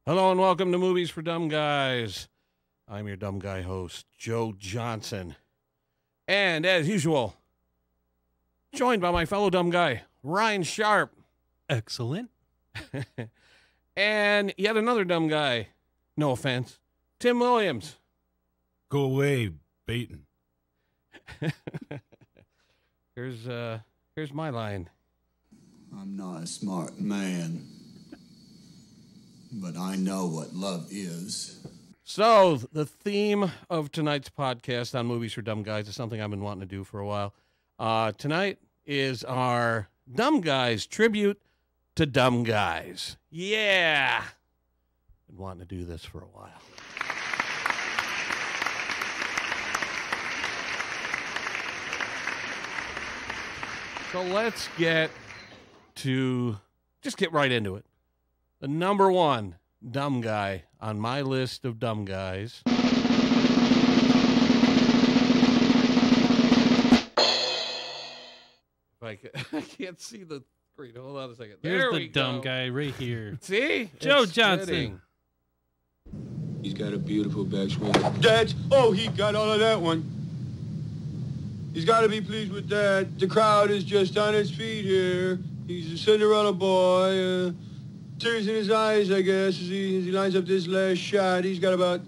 Hello and welcome to Movies for Dumb Guys. I'm your dumb guy host, Joe Johnson. And as usual, joined by my fellow dumb guy, Ryan Sharp. Excellent. And yet another dumb guy, no offense, Tim Williams. Go away, Baton. Here's my line. I'm not a smart man, but I know what love is. So, the theme of tonight's podcast on Movies for Dumb Guys is something I've been wanting to do for a while. Tonight is our Dumb Guys tribute to dumb guys. Yeah! Been wanting to do this for a while. So let's get right into it. The number one dumb guy on my list of dumb guys. I can't see the screen. Hold on a second. Here's the dumb guy right here. See? Joe It's Johnson. fitting. He's got a beautiful backswing. Dad, oh, he got all of that one. He's got to be pleased with that. The crowd is just on its feet here. He's a Cinderella boy. Tears in his eyes, I guess, as he lines up this last shot. He's got about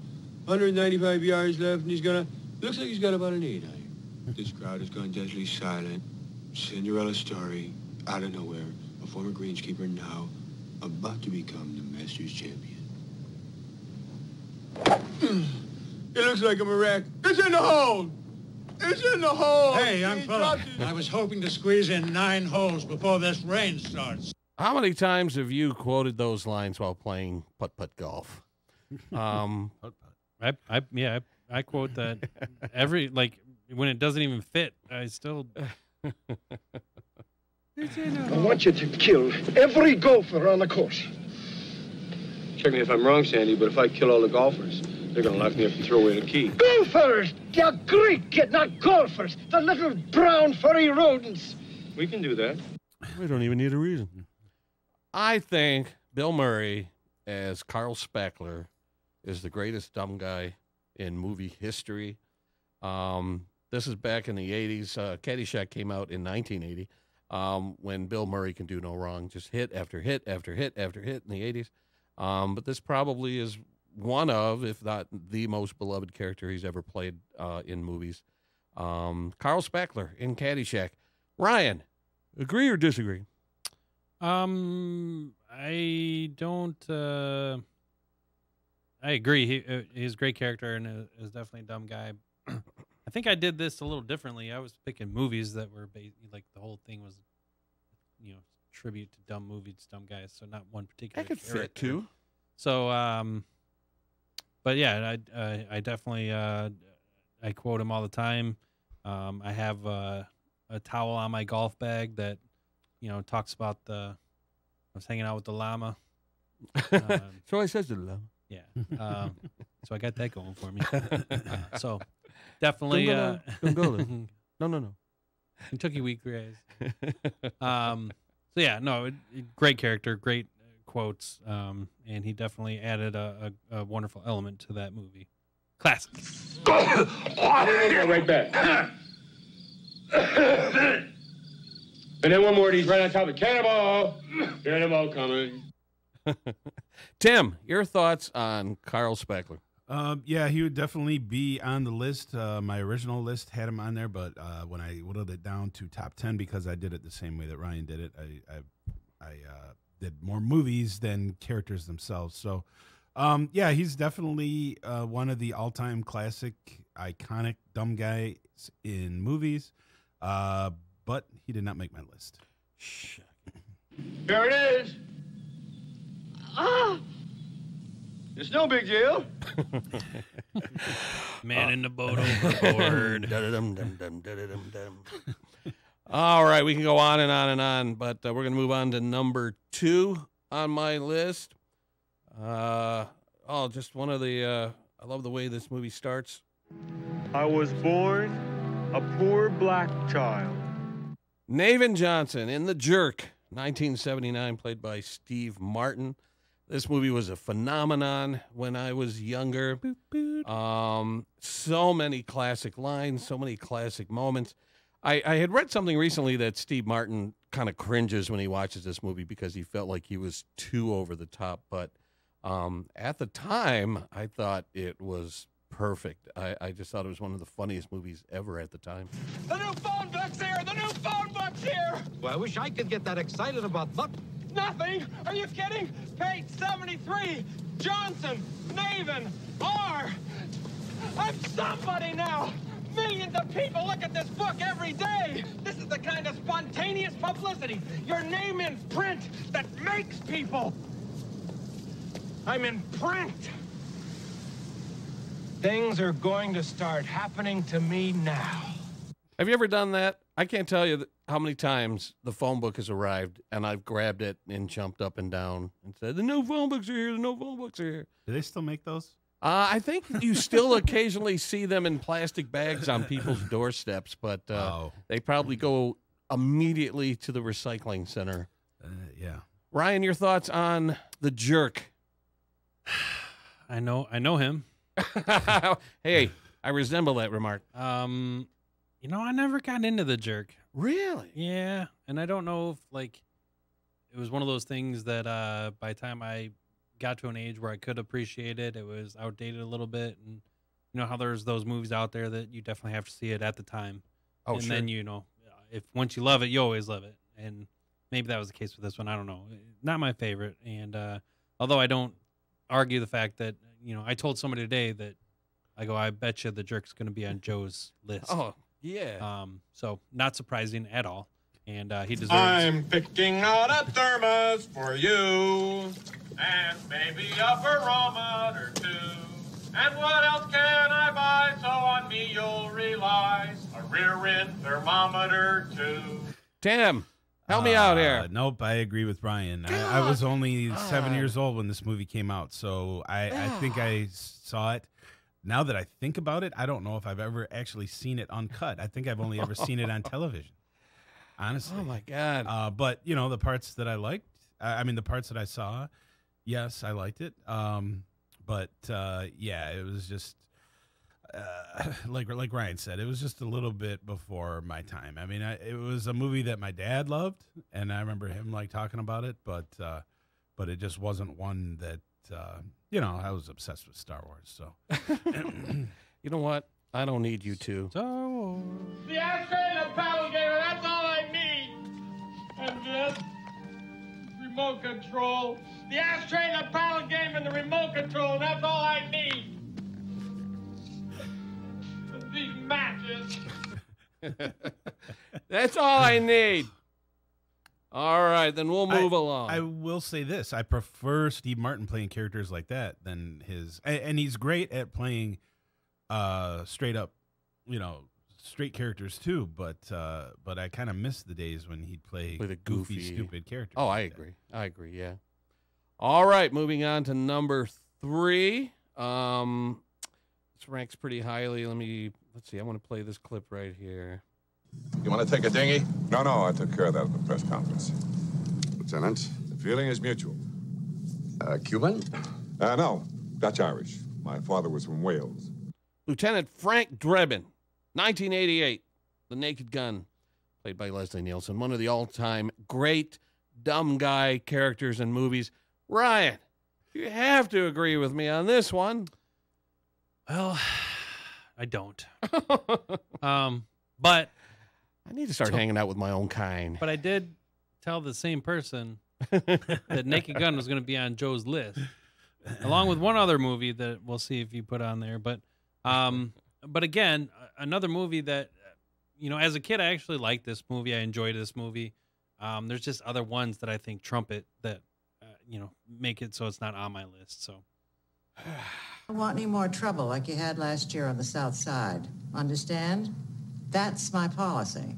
195 yards left, and looks like he's got about an 8 iron. This crowd has gone deadly silent. Cinderella story, out of nowhere. A former greenskeeper now about to become the Masters champion. It looks like a miracle. It's in the hole! It's in the hole! Hey, young fella, I was hoping to squeeze in 9 holes before this rain starts. How many times have you quoted those lines while playing putt-putt golf? I quote that when it doesn't even fit. I still. I want you to kill every golfer on the course. Check me if I'm wrong, Sandy, but if I kill all the golfers, they're gonna lock me up and throw away the key. Golfers! They're great kid, not golfers. The little brown furry rodents. We can do that. We don't even need a reason. I think Bill Murray as Carl Spackler is the greatest dumb guy in movie history. This is back in the 80s. Caddyshack came out in 1980 when Bill Murray can do no wrong. Just hit after hit after hit after hit in the 80s. But this probably is one of, if not the most beloved character he's ever played in movies. Carl Spackler in Caddyshack. Ryan, agree or disagree? I don't. I agree. He's a great character and is definitely a dumb guy. I think I did this a little differently. I was picking movies that were like the whole thing was, tribute to dumb movies, dumb guys. So not one particular. That could character. fit too. So, but yeah, I definitely I quote him all the time. I have a towel on my golf bag that talks about I was hanging out with the llama. So I says to the llama. Yeah. So I got that going for me. So definitely. Don't go there. No. Kentucky Wheatgrass. So yeah, no, great character, great quotes, and he definitely added a wonderful element to that movie. Classic. Right back. And then one more of these right on top of Cannonball. Cannonball coming. Tim, your thoughts on Carl Spackler? Yeah, he would definitely be on the list. My original list had him on there, but when I whittled it down to top 10, because I did it the same way that Ryan did it, I did more movies than characters themselves. So, yeah, he's definitely one of the all-time classic, iconic dumb guys in movies, but he did not make my list. Here it is. It's no big deal. Man in the boat overboard. All right, we can go on and on and on, but we're going to move on to number 2 on my list. Just one of the, I love the way this movie starts. I was born a poor black child. Navin Johnson in The Jerk, 1979, played by Steve Martin. This movie was a phenomenon when I was younger. Boop, boop. So many classic lines, so many classic moments. I had read something recently that Steve Martin kind of cringes when he watches this movie because he felt like he was too over the top. But at the time, I thought it was perfect. I just thought it was one of the funniest movies ever at the time. The new phone book's here! The new phone book's here! Well, I wish I could get that excited about Nothing? Are you kidding? Page 73, Johnson, Navin, R. I'm somebody now! Millions of people look at this book every day! This is the kind of spontaneous publicity, your name in print, that makes people! I'm in print! Things are going to start happening to me now. Have you ever done that? I can't tell you how many times the phone book has arrived and I've grabbed it and jumped up and down and said, the new phone books are here, the new phone books are here. Do they still make those? I think you still occasionally see them in plastic bags on people's doorsteps, but they probably go immediately to the recycling center. Yeah. Ryan, your thoughts on The Jerk? I know him. Hey, I resemble that remark. You know, I never got into The Jerk. Really? Yeah, and I don't know if like it was one of those things that by the time I got to an age where I could appreciate it, it was outdated a little bit, and you know how there's those movies out there that you definitely have to see it at the time. Oh, and sure. then if once you love it, you always love it, and maybe that was the case with this one. I don't know. Not my favorite, and although I don't argue the fact that I told somebody today that I bet you The Jerk's going to be on Joe's list. Oh. Yeah. So not surprising at all. And he deserves. I'm picking out a thermos for you, and maybe a barometer too. And what else can I buy so on me you'll rely? A rear end thermometer too. Tim, help me out here. Nope, I agree with Brian. I was only 7 years old when this movie came out, so I think I saw it. Now that I think about it, I don't know if I've ever actually seen it uncut. I think I've only ever seen it on television, honestly. Oh, my God. But, the parts that I liked, the parts that I saw, yes, I liked it. But, it was just, like Ryan said, it was just a little bit before my time. It was a movie that my dad loved, and I remember him, talking about it, but it just wasn't one that, I was obsessed with Star Wars, so. You know what? I don't need you to. Star Wars. The ashtray and the paddle gamer, that's all I need. And this remote control. The ashtray and the paddle game and the remote control, that's all I need. And these matches. That's all I need. All right, then we'll move along. I will say this. I prefer Steve Martin playing characters like that than his... And he's great at playing straight up, straight characters too, but I kind of miss the days when he'd play the goofy, stupid characters. Oh, I agree, yeah. All right, moving on to number 3. This ranks pretty highly. Let's see, I want to play this clip right here. You want to take a dinghy? No, I took care of that at the press conference. Lieutenant, The feeling is mutual. Cuban? No, Dutch-Irish. My father was from Wales. Lieutenant Frank Drebin, 1988, The Naked Gun, played by Leslie Nielsen, one of the all-time great dumb guy characters in movies. Ryan, you have to agree with me on this one. Well, I don't. But I need to start hanging out with my own kind. But I did tell the same person that Naked Gun was going to be on Joe's list, along with one other movie that we'll see if you put on there. But again, another movie that, as a kid, I actually liked this movie. I enjoyed this movie. There's just other ones that I think trump it that, make it so it's not on my list. So. Don't want any more trouble like you had last year on the South Side. Understand? That's my policy.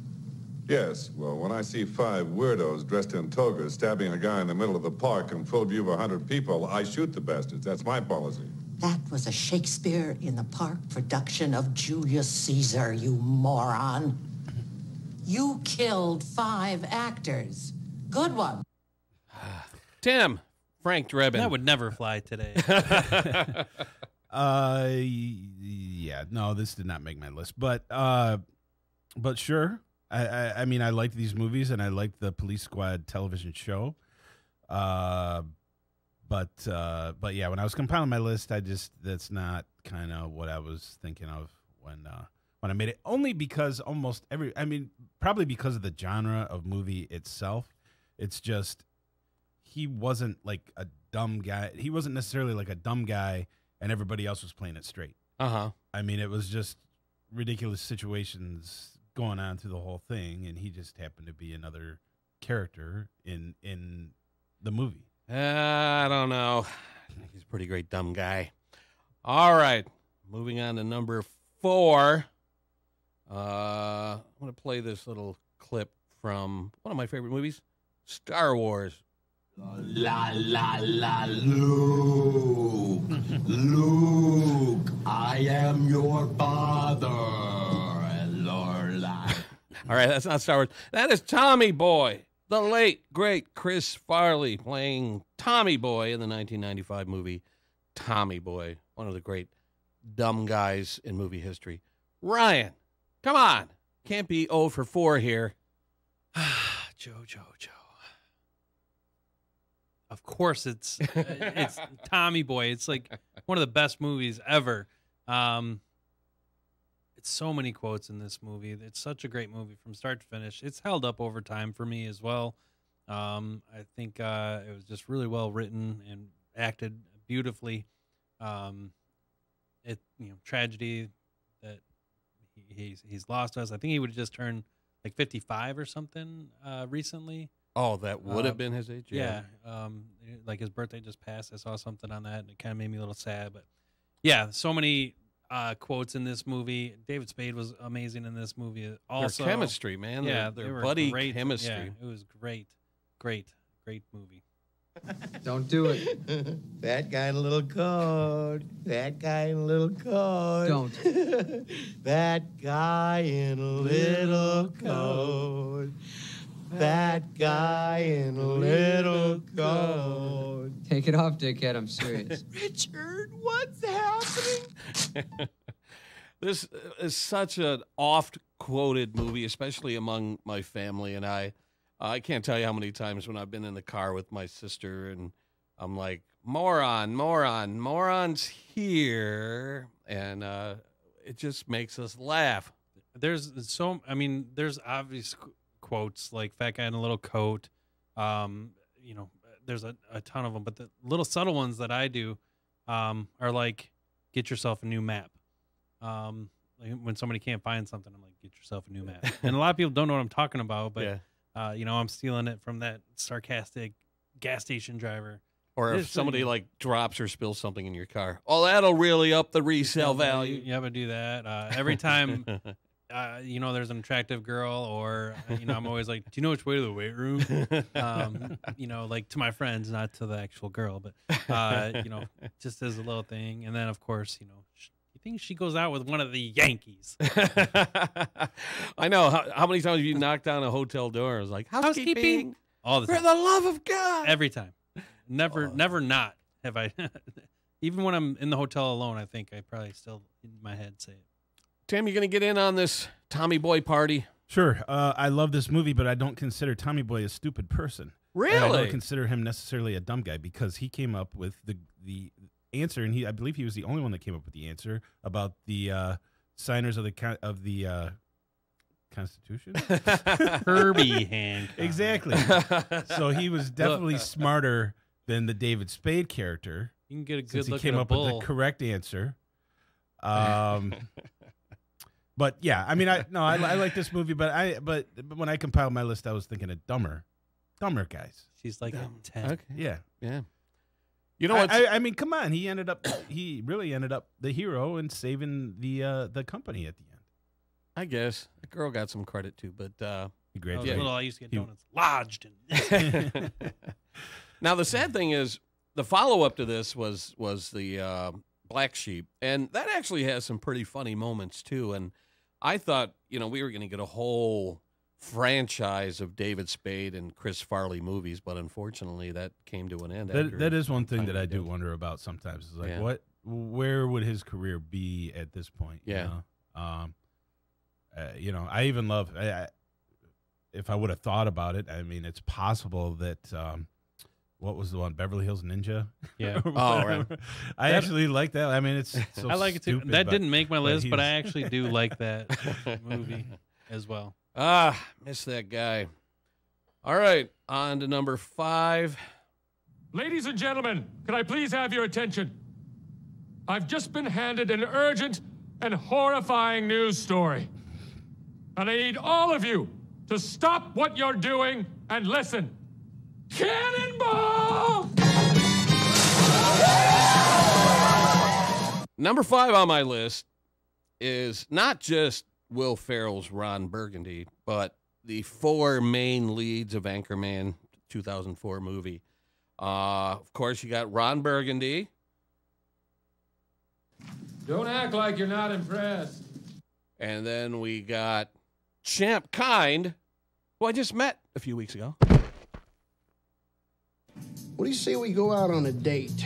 Yes, well, when I see 5 weirdos dressed in togas stabbing a guy in the middle of the park in full view of 100 people, I shoot the bastards. That's my policy. That was a Shakespeare in the Park production of Julius Caesar, you moron. You killed 5 actors. Good one. Tim, Frank Drebin. That would never fly today. Yeah, no, this did not make my list, but sure. I mean, I liked these movies and I liked the Police Squad television show. But yeah, when I was compiling my list, that's not kind of what I was thinking of when I made it. Only because probably because of the genre of movie itself. It's just he wasn't like a dumb guy. He wasn't necessarily like a dumb guy, and everybody else was playing it straight. Uh-huh. I mean, it was just ridiculous situations going on through the whole thing, and he just happened to be another character in the movie. I don't know. He's a pretty great dumb guy. All right. Moving on to number 4. I want to play this little clip from one of my favorite movies, Star Wars. La, la, la, Luke. Luke, I am your father. Lorla. All right, that's not Star Wars. That is Tommy Boy, the late, great Chris Farley playing Tommy Boy in the 1995 movie Tommy Boy, one of the great dumb guys in movie history. Ryan, come on. Can't be 0 for 4 here. Joe. Of course, it's Tommy Boy. It's like one of the best movies ever. It's so many quotes in this movie. It's such a great movie from start to finish. It's held up over time for me as well. I think it was just really well written and acted beautifully. Tragedy that he's lost us. I think he would have just turned like 55 or something recently. Oh, that would have been his age? Yeah. Like his birthday just passed. I saw something on that, and it kind of made me a little sad. But, yeah, so many quotes in this movie. David Spade was amazing in this movie. Also, their chemistry, man. Yeah, their buddy great. chemistry. Yeah, it was great. Great movie. Don't do it. That guy in a little coat. That guy in a little coat. Don't. That guy in a little coat. That guy in a little coat. Take it off, dickhead. I'm serious. Richard, what's happening? This is such an oft-quoted movie, especially among my family and I. I can't tell you how many times when I've been in the car with my sister and I'm like, moron's here. And it just makes us laugh. There's obvious quotes like fat guy in a little coat. There's a ton of them, but the little subtle ones that I do are like, get yourself a new map. Like when somebody can't find something, I'm like, get yourself a new map. And a lot of people don't know what I'm talking about, but yeah. I'm stealing it from that sarcastic gas station driver. Or if somebody like drops or spills something in your car, that'll really up the resale value. You ever do that? Every time, there's an attractive girl, or I'm always like, do you know which way to the weight room? Like to my friends, not to the actual girl, but just as a little thing. And then of course, you think she goes out with one of the Yankees. I know. How many times have you knocked down a hotel door? It was like, housekeeping. All the time. For the love of God. Every time. Never not have I. Even when I'm in the hotel alone, I think I probably still in my head say it. Tim, you going to get in on this Tommy Boy party? Sure. I love this movie, but I don't consider Tommy Boy a stupid person. Really? And I don't consider him necessarily a dumb guy because he came up with the answer, and I believe he was the only one that came up with the answer about the signers of the Constitution. Herbie Hancock. Exactly. So he was definitely smarter than the David Spade character. You can get a good since look he came at a up bull. with the correct answer. But yeah, I mean, I like this movie, but when I compiled my list, I was thinking of dumber guys. She's like 10. Okay. Yeah. You know what? I mean, come on. He really ended up the hero and saving the company at the end. I guess the girl got some credit too, but he graduated. Yeah, little I used to get donuts lodged in. Now the sad thing is, the follow up to this was the Black Sheep, and that actually has some pretty funny moments too. And I thought we were going to get a whole franchise of David Spade and Chris Farley movies, but unfortunately that came to an end. That is one thing that I do wonder about sometimes. Is like, where would his career be at this point? Yeah. You know, I even love. If I would have thought about it, I mean, it's possible that. What was the one? Beverly Hills Ninja. Yeah. Right. I actually like that. I mean, it's. So I like it too. stupid, That but- didn't make my list, but I he's- actually do like that movie as well. Miss that guy. All right, on to number 5. Ladies and gentlemen, can I please have your attention? I've just been handed an urgent and horrifying news story. And I need all of you to stop what you're doing and listen. Cannonball! Number 5 on my list is not just Will Ferrell's Ron Burgundy, but the 4 main leads of Anchorman 2004 movie. Of course, you got Ron Burgundy. Don't act like you're not impressed. And then we got Champ Kind, who I just met a few weeks ago. What do you say we go out on a date?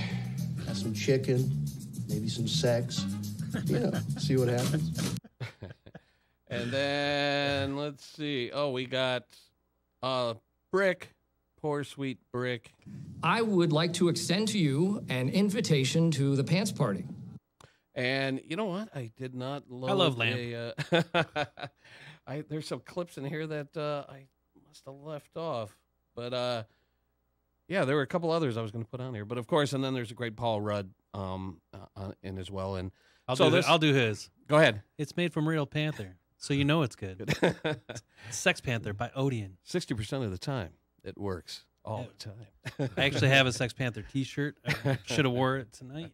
Have some chicken, maybe some sex. You know, see what happens. And then, let's see. Oh, we got Brick. Poor sweet Brick. I would like to extend to you an invitation to the pants party. And you know what? I did not load I love Lamp. There's some clips in here that I must have left off. But, yeah, there were a couple others I was going to put on here. But, of course, and then there's a great Paul Rudd in as well. And I'll do his. Go ahead. It's made from real panther, so you know it's good. Sex Panther by Orion. 60% of the time, it works all the time. I actually have a Sex Panther T-shirt. I should have wore it tonight.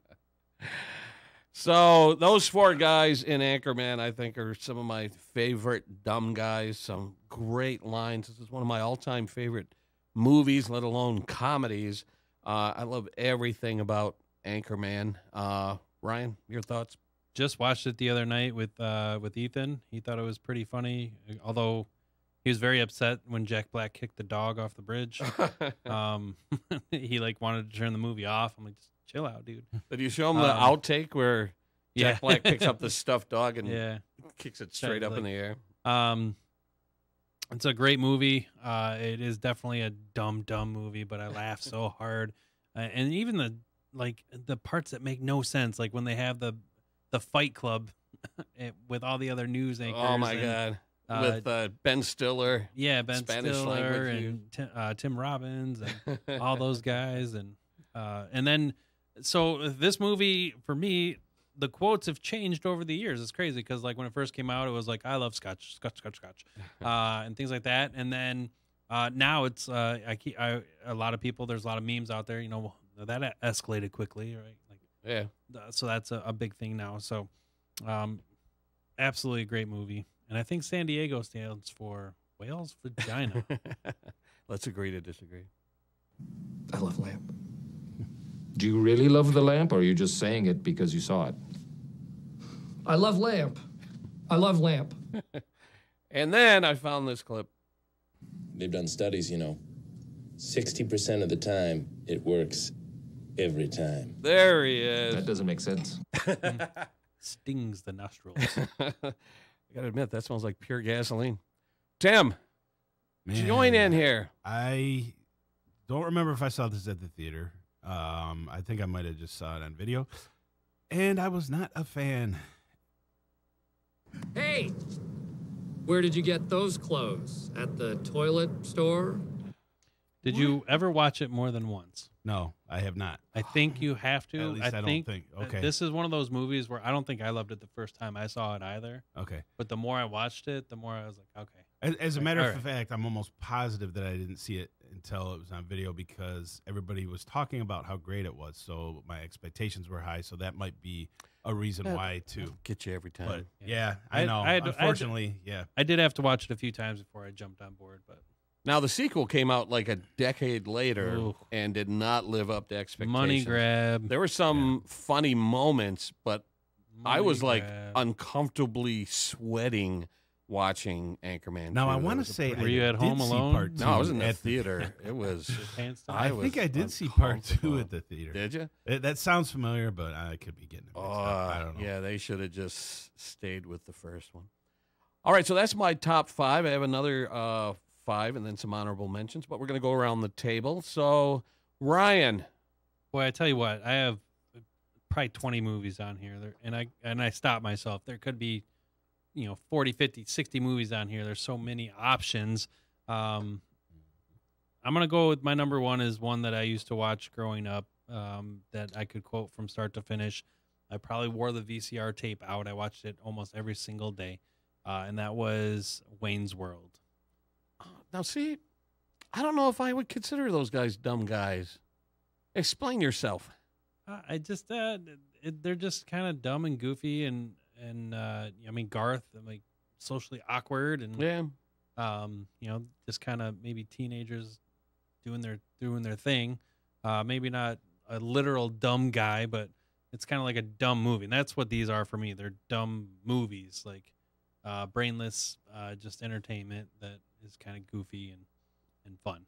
So those 4 guys in Anchorman, I think, are some of my favorite dumb guys. Some great lines. This is one of my all-time favorite movies, let alone comedies. I love everything about Anchorman. Ryan, your thoughts? Just watched it the other night with Ethan. He thought it was pretty funny, although he was very upset when Jack Black kicked the dog off the bridge. He wanted to turn the movie off. I'm like, just chill out, dude. Did you show him the outtake where Jack Black picks up the stuffed dog and kicks it straight up in the air? It's a great movie. It is definitely a dumb movie, but I laugh so hard. And even the parts that make no sense, like when they have the Fight Club with all the other news anchors. Oh my God. With Ben Stiller. Yeah, Ben Spanish Stiller language and Tim Robbins and all those guys. And then, so this movie, for me, the quotes have changed over the years. It's crazy because when it first came out, it was like, I love scotch, and things like that. And then now it's a lot of people. There's a lot of memes out there. You know, that escalated quickly, right? So that's a big thing now. So, absolutely a great movie. And I think San Diego stands for whale's vagina. Let's agree to disagree. I love Lamp. Do you really love the lamp, or are you just saying it because you saw it? I love Lamp. I love Lamp. And then I found this clip. They've done studies, 60% of the time, it works every time. There he is. That doesn't make sense. Stings the nostrils. I got to admit, that smells like pure gasoline. Tim, join in here. I don't remember if I saw this at the theater. I think I might have just saw it on video. And I was not a fan. Hey, where did you get those clothes? At the toilet store? Did you ever watch it more than once? No, I have not. I think you have to. At least I don't think. Okay. This is one of those movies where I don't think I loved it the first time I saw it either. Okay. But the more I watched it, the more I was like, okay. As a matter of fact, I'm almost positive that I didn't see it until it was on video because everybody was talking about how great it was. So my expectations were high. So that might be a reason why too. Get you every time. But yeah, I know. Unfortunately, yeah. I did have to watch it a few times before I jumped on board, but. Now, the sequel came out like a decade later and did not live up to expectations. Money grab. There were some funny moments, but I was uncomfortably sweating watching Anchorman. Now, 2. I That want to was a say, pretty- Were you at home did see alone? part No, I was two in the at theater. It was. I think I did see part 2 at the theater. Did you? That sounds familiar, but I could be getting it mixed up. I don't know. Yeah, they should have just stayed with the first one. All right, so that's my top 5. I have another 5 and then some honorable mentions, but we're going to go around the table. So, Ryan. Boy, I tell you what, I have probably 20 movies on here, and I stopped myself. There could be, 40, 50, 60 movies on here. There's so many options. I'm going to go with my number 1 is one that I used to watch growing up that I could quote from start to finish. I probably wore the VCR tape out. I watched it almost every single day, and that was Wayne's World. Now, see, I don't know if I would consider those guys dumb guys. Explain yourself. I just they're just kind of dumb and goofy and I mean Garth, like socially awkward and just kind of maybe teenagers doing their thing. Maybe not a literal dumb guy, but it's kind of like a dumb movie. And that's what these are for me. They're dumb movies, like brainless, just entertainment that is kind of goofy and fun.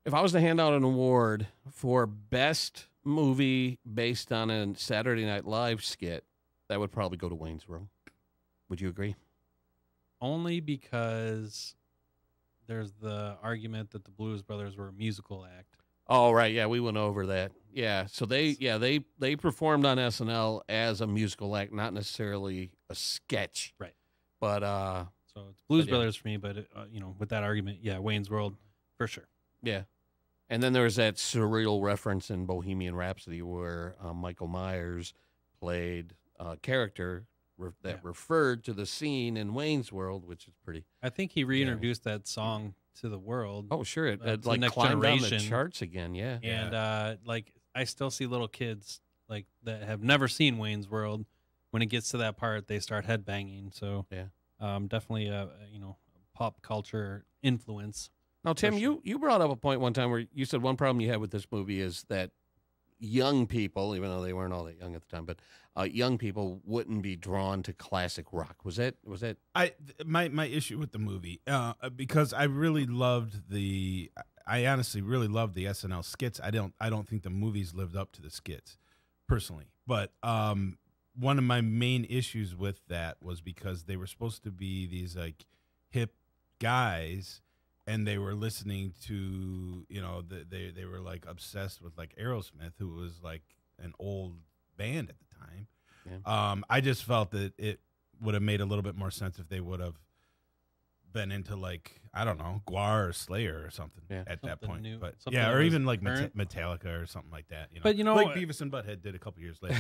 If I was to hand out an award for best movie based on a Saturday Night Live skit, that would probably go to Wayne's World. Would you agree? Only because there's the argument that the Blues Brothers were a musical act. Oh, right. Yeah, we went over that. Yeah, so they performed on SNL as a musical act, not necessarily a sketch. Right. But so it's Blues Brothers for me, but with that argument, Wayne's World for sure. Yeah. And then there was that surreal reference in Bohemian Rhapsody where Michael Myers played a character that referred to the scene in Wayne's World, which is pretty. I think he reintroduced that song to the world. Oh, sure. It to the like next climbed down the generation. charts again, yeah. And I still see little kids like that have never seen Wayne's World. When it gets to that part, they start headbanging. So definitely a pop culture influence. Now, Tim, you brought up a point one time where you said one problem you had with this movie is that young people, even though they weren't all that young at the time, but young people wouldn't be drawn to classic rock. Was that? My issue with the movie because I honestly really loved the SNL skits. I don't think the movies lived up to the skits personally, but one of my main issues with that was because they were supposed to be these like hip guys. And they were listening to, they were like obsessed with like Aerosmith, who was like an old band at the time. Yeah. I just felt that it would have made a little bit more sense if they would have been into like, I don't know, Guar or Slayer or something at that point. New, but or even like Metallica or something like that. But like Beavis and Butthead did a couple years later.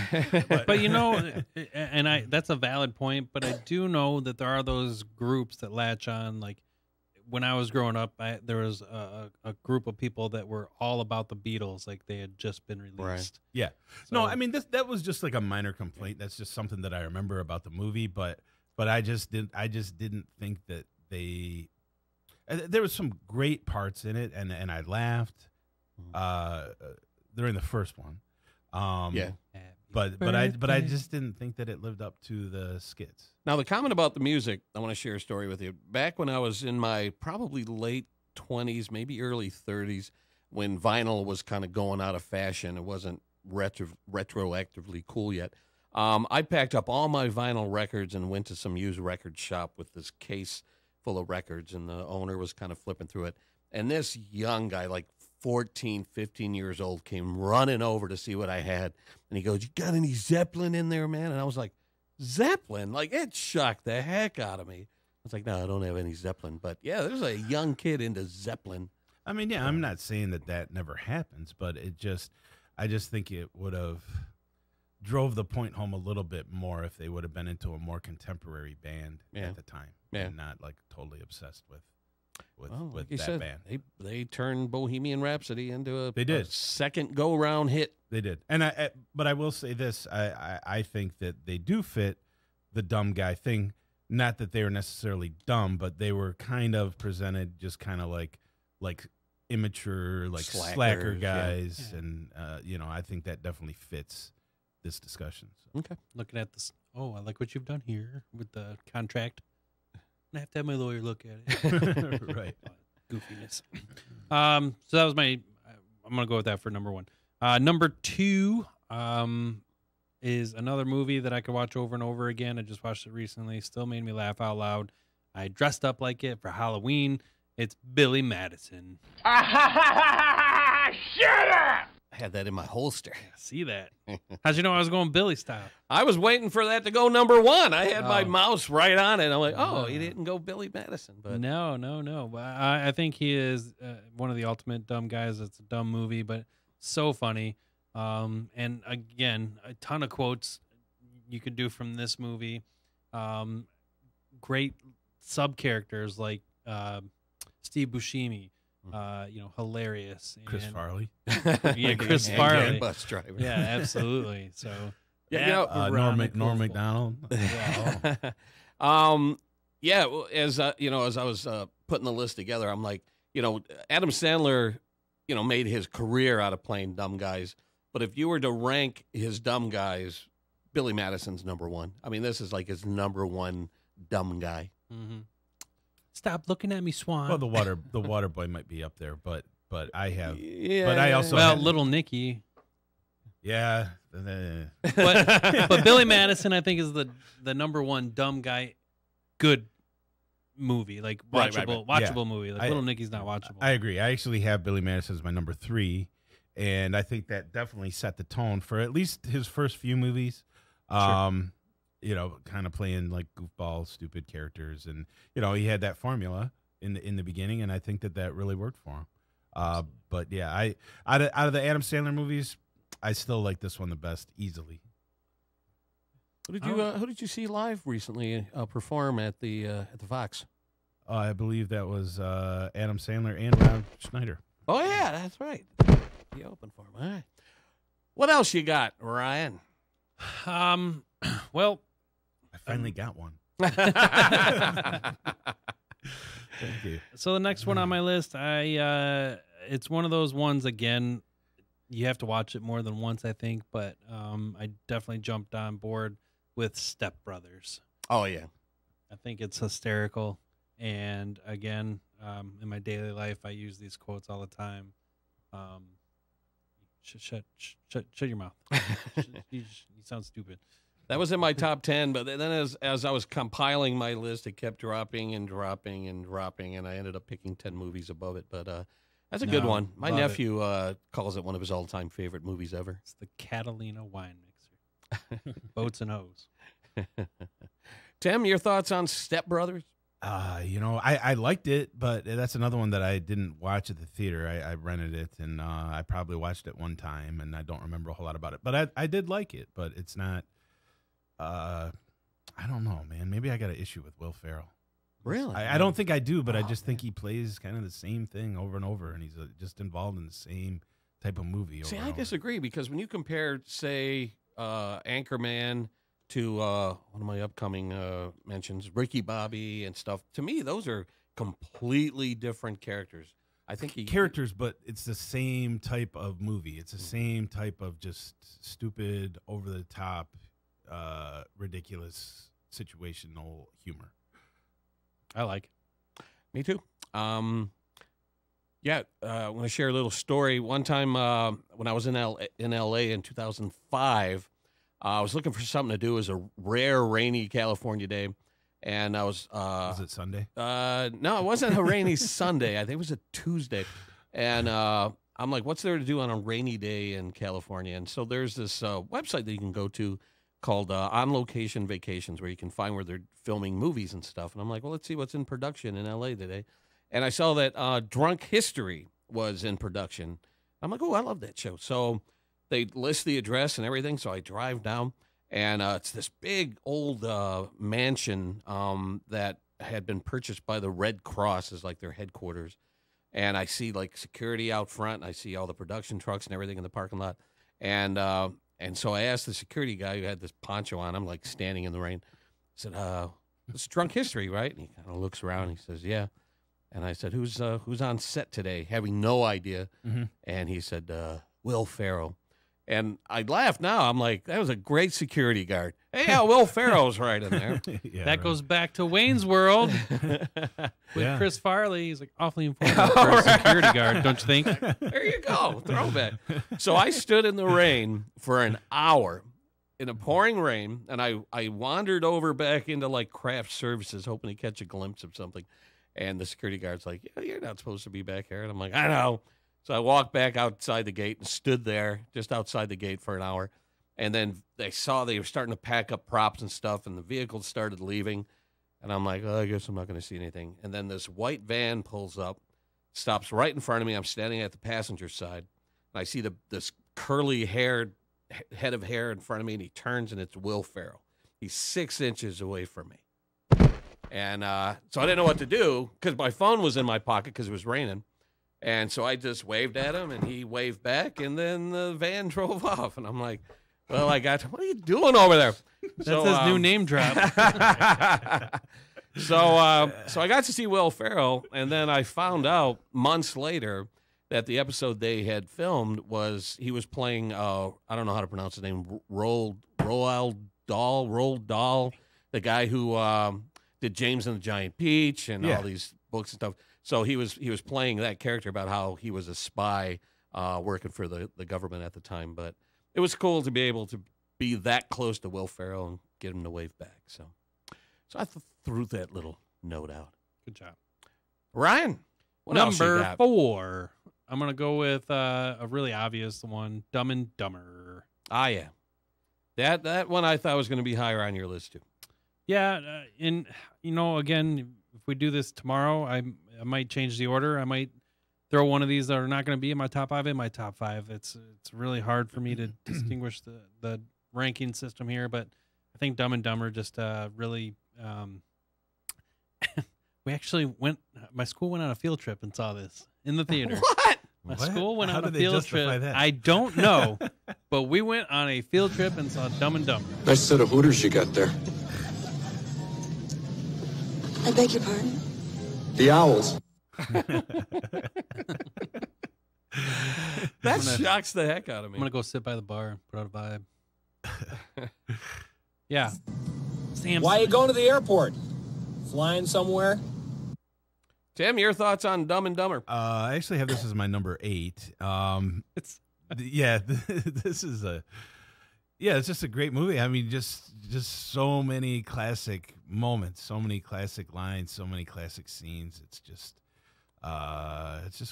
But that's a valid point. But I do know that there are those groups that latch on like. When I was growing up, there was a group of people that were all about the Beatles, like they had just been released. Right. Yeah. So, no, I mean that was just like a minor complaint. That's just something that I remember about the movie, but I just didn't think that there was some great parts in it, and I laughed during the first one. But I just didn't think that it lived up to the skits. Now, the comment about the music, I want to share a story with you. Back when I was in my probably late 20s, maybe early 30s, when vinyl was kind of going out of fashion, it wasn't retroactively cool yet. I packed up all my vinyl records and went to some used record shop with this case full of records, and the owner was kind of flipping through it. And this young guy, like 14, 15 years old, came running over to see what I had. And he goes, "You got any Zeppelin in there, man?" And I was like, Zeppelin? Like, it shocked the heck out of me. I was like, no, I don't have any Zeppelin. But, yeah, there's a young kid into Zeppelin. I mean, yeah, I'm not saying that never happens, but I just think it would have drove the point home a little bit more if they would have been into a more contemporary band at the time. And not, like, totally obsessed with like you that said, band. They turned Bohemian Rhapsody into a second go-round hit. They did. And but I will say this, I think that they do fit the dumb guy thing. Not that they were necessarily dumb, but they were kind of presented just kind of like immature, like slacker guys. Yeah. And, I think that definitely fits this discussion. So. Okay. Looking at this. Oh, I like what you've done here with the contract. I have to have my lawyer look at it. Right. Goofiness. So that was my. I'm gonna go with that for number one. Number two is another movie that I could watch over and over again. I just watched it recently. Still made me laugh out loud. I dressed up like it for Halloween. It's Billy Madison. Shut up! I had that in my holster. See that? How'd you know I was going Billy style? I was waiting for that to go number one. I had my mouse right on it. I'm like, oh, he didn't go Billy Madison. But No. But I think he is one of the ultimate dumb guys. It's a dumb movie, but so funny. And again, a ton of quotes you could do from this movie. Great sub characters like Steve Buscemi. Hilarious. Chris Farley. Yeah, Chris Farley. Bus driver. Yeah, absolutely. So, Norm Macdonald. Yeah. Well, as I was putting the list together, I'm like, Adam Sandler, made his career out of playing dumb guys. But if you were to rank his dumb guys, Billy Madison's number one. I mean, this is like his number one dumb guy. Mm-hmm. Stop looking at me, Swan. Well, the water boy might be up there, but I have. Yeah. But I also Little Nicky. Yeah. But Billy Madison, I think, is the number one dumb guy. Good movie, like watchable, Right. watchable movie. Like Little Nicky's not watchable. I agree. I actually have Billy Madison as my number 3, and I think that definitely set the tone for at least his first few movies. Sure. Kind of playing like goofball, stupid characters, and he had that formula in the beginning, and I think that really worked for him. But yeah, out of the Adam Sandler movies, I still like this one the best, easily. Who did you see live recently perform at the Fox? I believe that was Adam Sandler and Rob Schneider. Oh yeah, that's right. He opened for him. All right. What else you got, Ryan? Well, I finally got one. Thank you. So the next one on my list, it's one of those ones, again, you have to watch it more than once, I think, but I definitely jumped on board with Step Brothers. Oh, yeah. I think it's hysterical. And again, in my daily life, I use these quotes all the time. Shut your mouth. You sound stupid. That was in my top 10, but then as I was compiling my list, it kept dropping, and I ended up picking 10 movies above it. But that's a good one. My nephew calls it one of his all-time favorite movies ever. It's the Catalina wine mixer. Boats and O's. Tim, your thoughts on Step Brothers? I liked it, but that's another one that I didn't watch at the theater. I rented it, and I probably watched it one time, and I don't remember a whole lot about it. But I did like it, but it's not. I don't know, man. Maybe I got an issue with Will Ferrell. Really? I don't think I do, but I just think he plays kind of the same thing over and over, and he's just involved in the same type of movie. See, I disagree, because when you compare, say, Anchorman to one of my upcoming mentions, Ricky Bobby and stuff, to me, those are completely different characters. I think characters, but it's the same type of movie. It's the same type of just stupid, over the top, ridiculous situational humor. I like it. Me too. I'm going to share a little story. One time when I was in LA in 2005, I was looking for something to do. It was a rare, rainy California day, and I was... was it Sunday? No, it wasn't a rainy Sunday. I think it was a Tuesday. And I'm like, what's there to do on a rainy day in California? And so there's this website that you can go to called On Location Vacations, where you can find where they're filming movies and stuff. And I'm like, well, let's see what's in production in LA today. And I saw that Drunk History was in production. I'm like, oh, I love that show. So they list the address and everything. So I drive down, and it's this big old mansion that had been purchased by the Red Cross as like their headquarters. And I see like security out front. And I see all the production trucks and everything in the parking lot. And so I asked the security guy who had this poncho on. I'm like standing in the rain. I said, "It's Drunk History, right?" And he kind of looks around. And he says, "Yeah." And I said, "Who's on set today?" Having no idea. Mm-hmm. And he said, "Will Ferrell." And I laugh now. I'm like, that was a great security guard. Hey, yeah, Will Ferrell's right in there. That goes back to Wayne's World with Chris Farley. He's like awfully important for a security guard, don't you think? There you go, throwback. So I stood in the rain for an hour in a pouring rain, and I wandered over back into like craft services, hoping to catch a glimpse of something. And the security guard's like, yeah, you're not supposed to be back here. And I'm like, I know. So I walked back outside the gate and stood there just outside the gate for an hour. And then they saw they were starting to pack up props and stuff, and the vehicles started leaving. And I'm like, I guess I'm not going to see anything. And then this white van pulls up, stops right in front of me. I'm standing at the passenger side, and I see this curly-haired head of hair in front of me, and he turns, and it's Will Ferrell. He's 6 inches away from me. And so I didn't know what to do because my phone was in my pocket because it was raining. And so I just waved at him, and he waved back, and then the van drove off. And I'm like, well, what are you doing over there? That's his new name drop. So I got to see Will Ferrell, and then I found out months later that the episode they had filmed was he was playing, I don't know how to pronounce his name, Roald Dahl, the guy who did James and the Giant Peach and all these books and stuff. So he was playing that character about how he was a spy working for the government at the time. But it was cool to be able to be that close to Will Ferrell and get him to wave back. So I threw that little note out. Good job. Ryan, what else you Number got? 4. I'm going to go with a really obvious one, Dumb and Dumber. Ah, yeah. That one I thought was going to be higher on your list, too. Yeah, and, again, if we do this tomorrow, I might change the order. I might throw one of these that are not going to be in my top 5 in my top 5. It's really hard for me to distinguish the ranking system here, but I think Dumb and Dumber just really we actually my school went on a field trip and saw this in the theater. What? My school went How on a did they field justify trip. that? I don't know, but we went on a field trip and saw Dumb and Dumber. Nice set of Hooters you got there. I beg your pardon? The owls. That shocks the heck out of me. I'm gonna go sit by the bar and put out a vibe. Yeah. Sam, Why are you going to the airport? Flying somewhere? Tim, your thoughts on Dumb and Dumber? I actually have this as my number 8. This is it's just a great movie. I mean, just so many classic moments, so many classic lines, so many classic scenes. It's just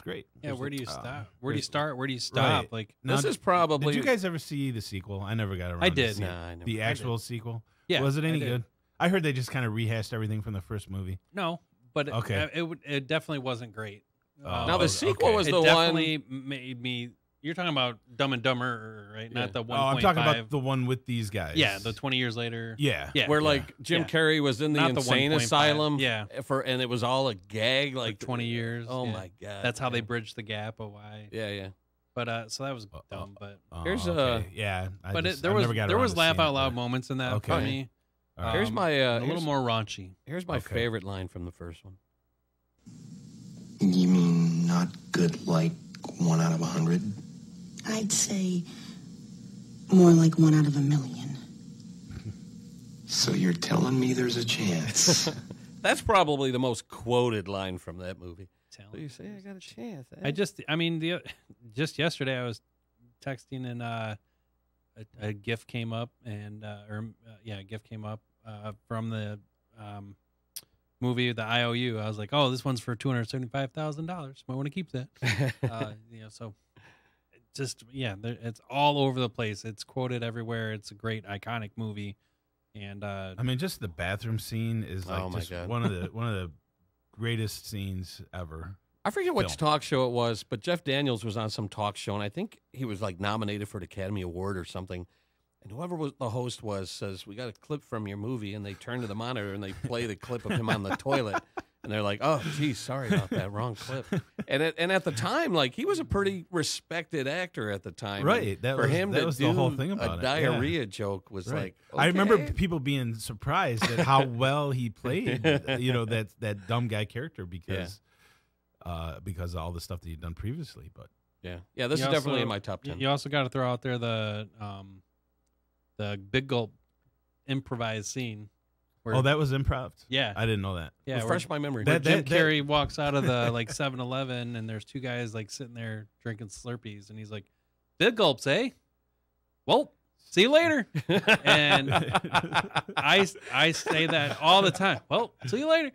great. Yeah, where do you stop? Where do you start? Where do you stop? Right. Like Now, this is probably. Did you guys ever see the sequel? I never got around. I to did. see it. Nah, I never- The I actual sequel. Yeah, Was it any I did. good? I heard they just kind of rehashed everything from the first movie. no, but Okay. it definitely wasn't great. Now the sequel okay. was It the definitely one. made me. You're talking about Dumb and Dumber, right? Yeah. Not the 1.5. Oh, I'm talking about the one with these guys. Yeah, the 20 years later. Yeah. Yeah. Where like Jim Yeah. Carrey was in the Not the insane 1.5. asylum, Yeah. and it was all a gag, like 20 years. Oh yeah. my god, That's how they bridged the gap of why. Yeah. But so that was dumb. But Here's okay. Yeah. but I there was never got there around was to laugh seeing out it, loud but- moments in that Okay. for me. All right. Here's my a little here's- more raunchy. Here's my Okay. favorite line from the first one. You mean not good like 1 out of 100? I'd say more like 1 out of 1,000,000. So you're telling me there's a chance? That's probably the most quoted line from that movie. So you say I got a chance. Eh? Just yesterday I was texting and a GIF came up and a GIF came up from the movie The IOU. I was like, oh, this one's for $275,000. Might want to keep that. So just it's all over the place. It's quoted everywhere. It's a great iconic movie, and I mean, just the bathroom scene is like Oh my just God. one of the greatest scenes ever. I forget which film. talk show it was, but Jeff Daniels was on some talk show, and I think he was like nominated for an Academy Award or something. And whoever the host was says, "We got a clip from your movie," and they turn to the monitor and they play the clip of him on the toilet, and they're like, "Oh, geez, sorry about that, wrong clip." And at the time, like he was a pretty respected actor at the time, Right. And for him to was do the whole thing about a it. diarrhea joke was Right. like. I remember okay. people being surprised at how well he played, that dumb guy character because of all the stuff that he'd done previously. But Yeah. Yeah, this You is also- definitely in my top 10. You also got to throw out there the Big Gulp improvised scene. Where, Oh, that was improv? Yeah. I didn't know that. Yeah, Refresh my memory. Where Jim Carrey walks out of the like 7-Eleven and there's two guys like sitting there drinking Slurpees and he's like, Big Gulps, eh? Well, see you later. And I say that all the time. Well, see you later.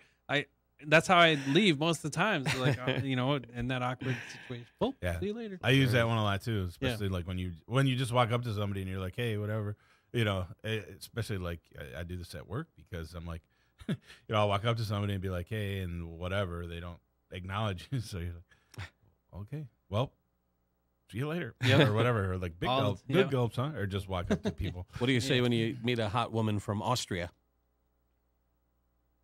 That's how I leave most of the time. So like you know, in that awkward situation. Well, Yeah. see you later. I use that one a lot too, especially like when you just walk up to somebody and you're like, hey, whatever, you know, especially like I do this at work because I'm like, you know, I'll walk up to somebody and be like, hey, and whatever, they don't acknowledge you, so you're like, okay, well, see you later, or whatever, or like big gulps, good gulps, huh? Or just walk up to people. What do you say when you meet a hot woman from Austria?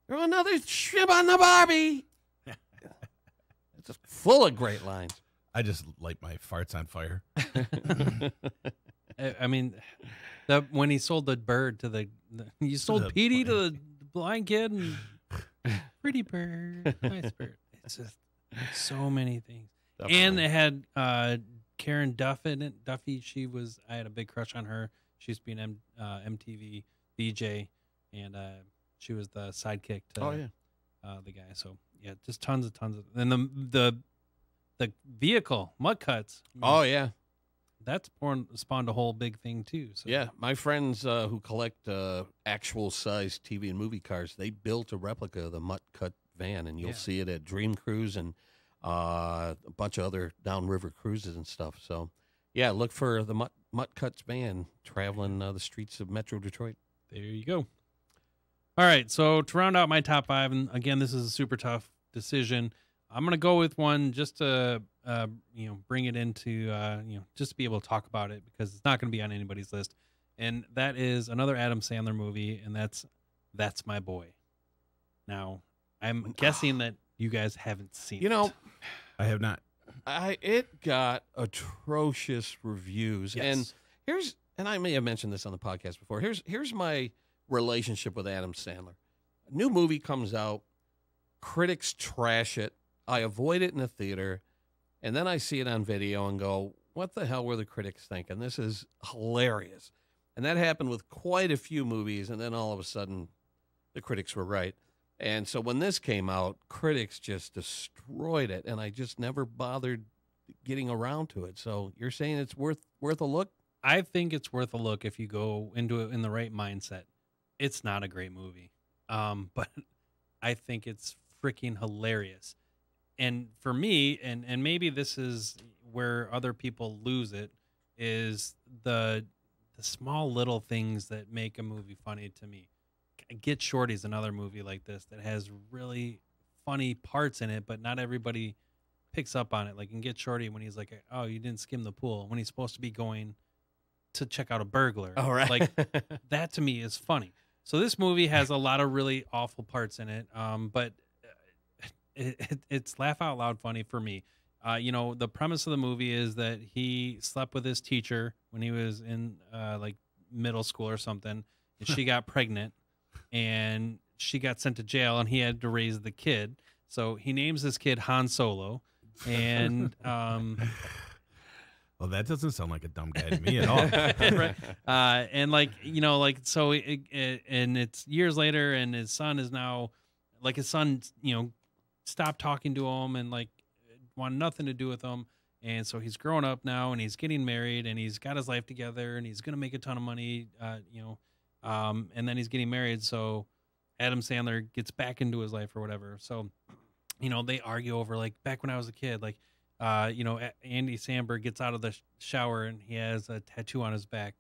Throw another shib on the Barbie. It's just full of great lines. I just light my farts on fire. I mean, when he sold the bird to you sold Petey to the blind kid and pretty bird, nice bird. It's just so many things. Definitely. And they had Karen Duff in it. Duffy, I had a big crush on her. She used to be an MTV DJ, and she was the sidekick to the guy. So yeah, just tons of. And the vehicle Mutt Cuts. Oh yeah, that's spawned a whole big thing too. So. Yeah, my friends who collect actual size TV and movie cars, they built a replica of the Mutt Cut van, and you'll see it at Dream Cruise and a bunch of other downriver cruises and stuff. So yeah, look for the Mutt Cuts van traveling the streets of Metro Detroit. There you go. All right, so to round out my top 5, and again, this is a super tough decision. I'm gonna go with one just to bring it into just to be able to talk about it because it's not gonna be on anybody's list, and that is another Adam Sandler movie, and that's My Boy. Now, I'm guessing that you guys haven't seen it. I have not. It got atrocious reviews, Yes. and I may have mentioned this on the podcast before. Here's my relationship with Adam Sandler. A new movie comes out, critics trash it. I avoid it in the theater, and then I see it on video and go, what the hell were the critics thinking? This is hilarious. And that happened with quite a few movies, and then all of a sudden the critics were right. And so when this came out, critics just destroyed it, and I just never bothered getting around to it. So you're saying it's worth a look? I think it's worth a look if you go into it in the right mindset. It's not a great movie, but I think it's freaking hilarious. And for me, and maybe this is where other people lose it, is the small little things that make a movie funny to me. Get Shorty's another movie like this that has really funny parts in it, but not everybody picks up on it. Like in Get Shorty, when he's like, oh, you didn't skim the pool, when he's supposed to be going to check out a burglar. Oh, right. Like that to me is funny. So this movie has a lot of really awful parts in it, but it's laugh out loud funny for me. The premise of the movie is that he slept with his teacher when he was in like middle school or something, and she got pregnant, and she got sent to jail, and he had to raise the kid. So he names this kid Han Solo, and well, that doesn't sound like a dumb guy to me at all. Right. And so and it's years later, and his son is now like his son, stopped talking to him and like wanted nothing to do with him. And so he's grown up now, and he's getting married, and he's got his life together, and he's going to make a ton of money, and then he's getting married. So Adam Sandler gets back into his life or whatever. So, they argue over like back when I was a kid, like, Andy Samberg gets out of the shower and he has a tattoo on his back,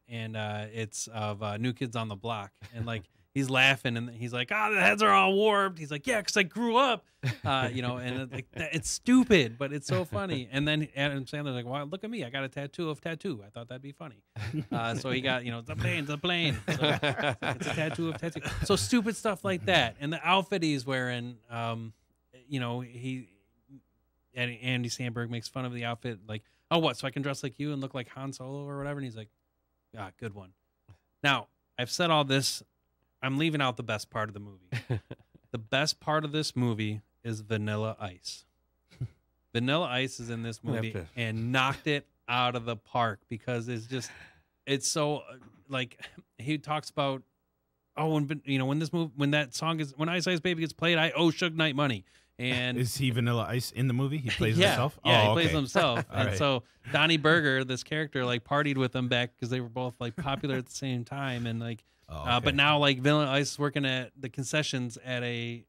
and it's of New Kids on the Block, and like he's laughing and he's like, the heads are all warped. He's like, yeah, because I grew up, and like it's stupid, but it's so funny. And then Adam Sandler's like, well, look at me, I got a tattoo of tattoo. I thought that'd be funny. So he got, the plane. So it's a tattoo of tattoo. So stupid stuff like that. And the outfit he's wearing, Andy Samberg makes fun of the outfit, like, oh, what? So I can dress like you and look like Han Solo or whatever? And he's like, good one. Now, I've said all this. I'm leaving out the best part of the movie. The best part of this movie is Vanilla Ice. Vanilla Ice is in this gonna have movie to- and knocked it out of the park because it's so like he talks about when that song is when Ice Ice Baby gets played, I owe Suge Knight money. And Is he Vanilla Ice in the movie? He plays yeah, himself? Yeah, Oh, he plays okay. himself. All And right. so Donnie Berger, this character, like partied with him back because they were both like popular at the same time. And like, but now like Vanilla Ice is working at the concessions at a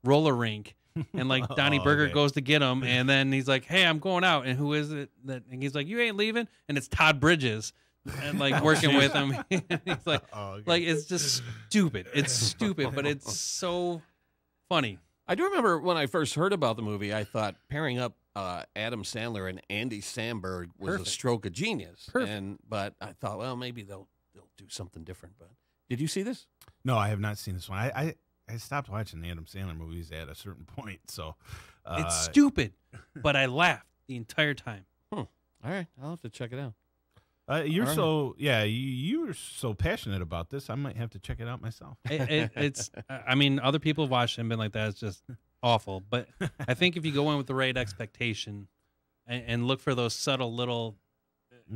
roller rink. And like Donnie Berger goes to get him, and then he's like, "Hey, I'm going out." And who is it? And he's like, "You ain't leaving." And it's Todd Bridges, and like working with him. He's like, like it's just stupid. It's stupid, but it's so funny. I do remember when I first heard about the movie, I thought pairing up Adam Sandler and Andy Samberg was Perfect. a stroke of genius. Perfect. But I thought, well, maybe they'll do something different. But did you see this? No, I have not seen this one. I stopped watching the Adam Sandler movies at a certain point. So It's stupid, but I laughed the entire time. All right, I'll have to check it out. You're All right. you're so passionate about this. I might have to check it out myself. It's I mean, other people have watched it and been like, that's just awful. But I think if you go in with the right expectation and look for those subtle little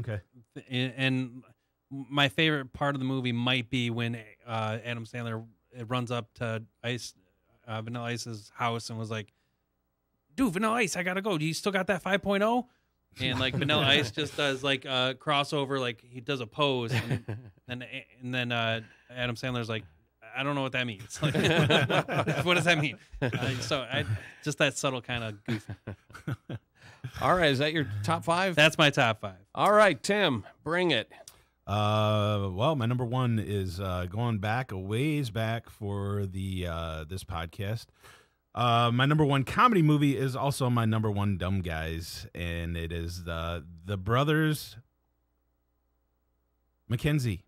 Okay. and my favorite part of the movie might be when Adam Sandler runs up to Vanilla Ice's house and was like, "Dude, Vanilla Ice, I gotta go. Do you still got that 5.0?" And like Vanilla Ice just does like a crossover, like he does a pose, and then Adam Sandler's like, "I don't know what that means. Like, what does that mean?" So just that subtle kind of goof. All right, is that your top 5? That's my top 5. All right, Tim, bring it. Well, my number 1 is going back a ways back for the this podcast. My number 1 comedy movie is also my number 1 dumb guys, and it is the brothers McKenzie.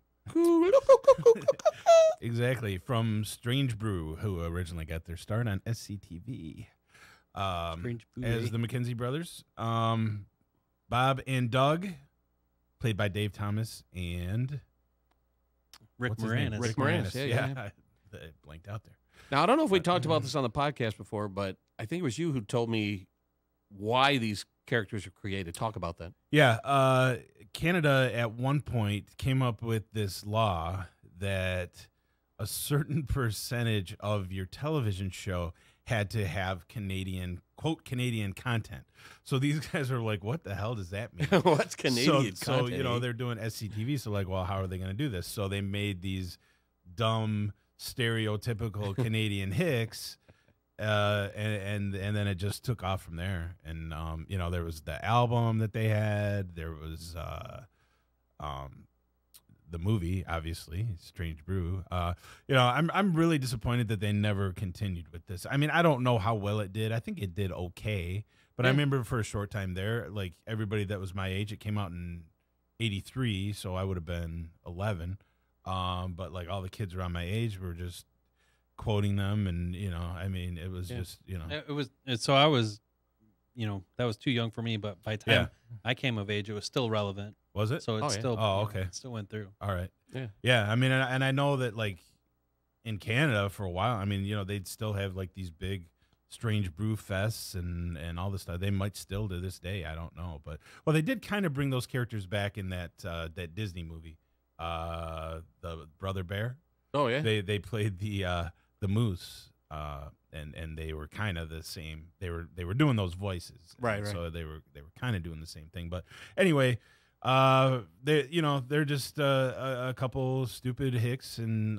Exactly, from Strange Brew, who originally got their start on SCTV. Strange Brew, as the McKenzie brothers. Bob and Doug, played by Dave Thomas and Rick what's his name? Moranis. Rick Moranis, yeah. I blanked out there. Now, I don't know if we talked about this on the podcast before, but I think it was you who told me why these characters were created. Talk about that. Yeah, Canada at one point came up with this law that a certain percentage of your television show had to have Canadian content. So these guys are like, what the hell does that mean? What's Canadian So, content? you know, they're doing SCTV. So like, well, how are they going to do this? So they made these dumb, stereotypical Canadian hicks. And then it just took off from there. And, you know, there was the album that they had. There was the movie, obviously, Strange Brew. You know, I'm really disappointed that they never continued with this. I mean, I don't know how well it did. I think it did okay. But I remember for a short time there, like everybody that was my age, it came out in 83, so I would have been 11. But like all the kids around my age were just quoting them, and you know, I mean, it was just, you know, So I was, you know, that was too young for me. But by the time I came of age, it was still relevant. Was it? So it's still. Oh, you know, okay. it still went through. All right. Yeah. Yeah. I mean, and I know that like in Canada for a while, I mean, you know, they'd still have like these big Strange Brew fests and all this stuff. They might still to this day. I don't know, but well, they did kind of bring those characters back in that that Disney movie, the Brother Bear. Oh yeah. They played the moose, and they were kind of the same. They were doing those voices, right. So they were kind of doing the same thing. But anyway, they're just a couple stupid hicks, and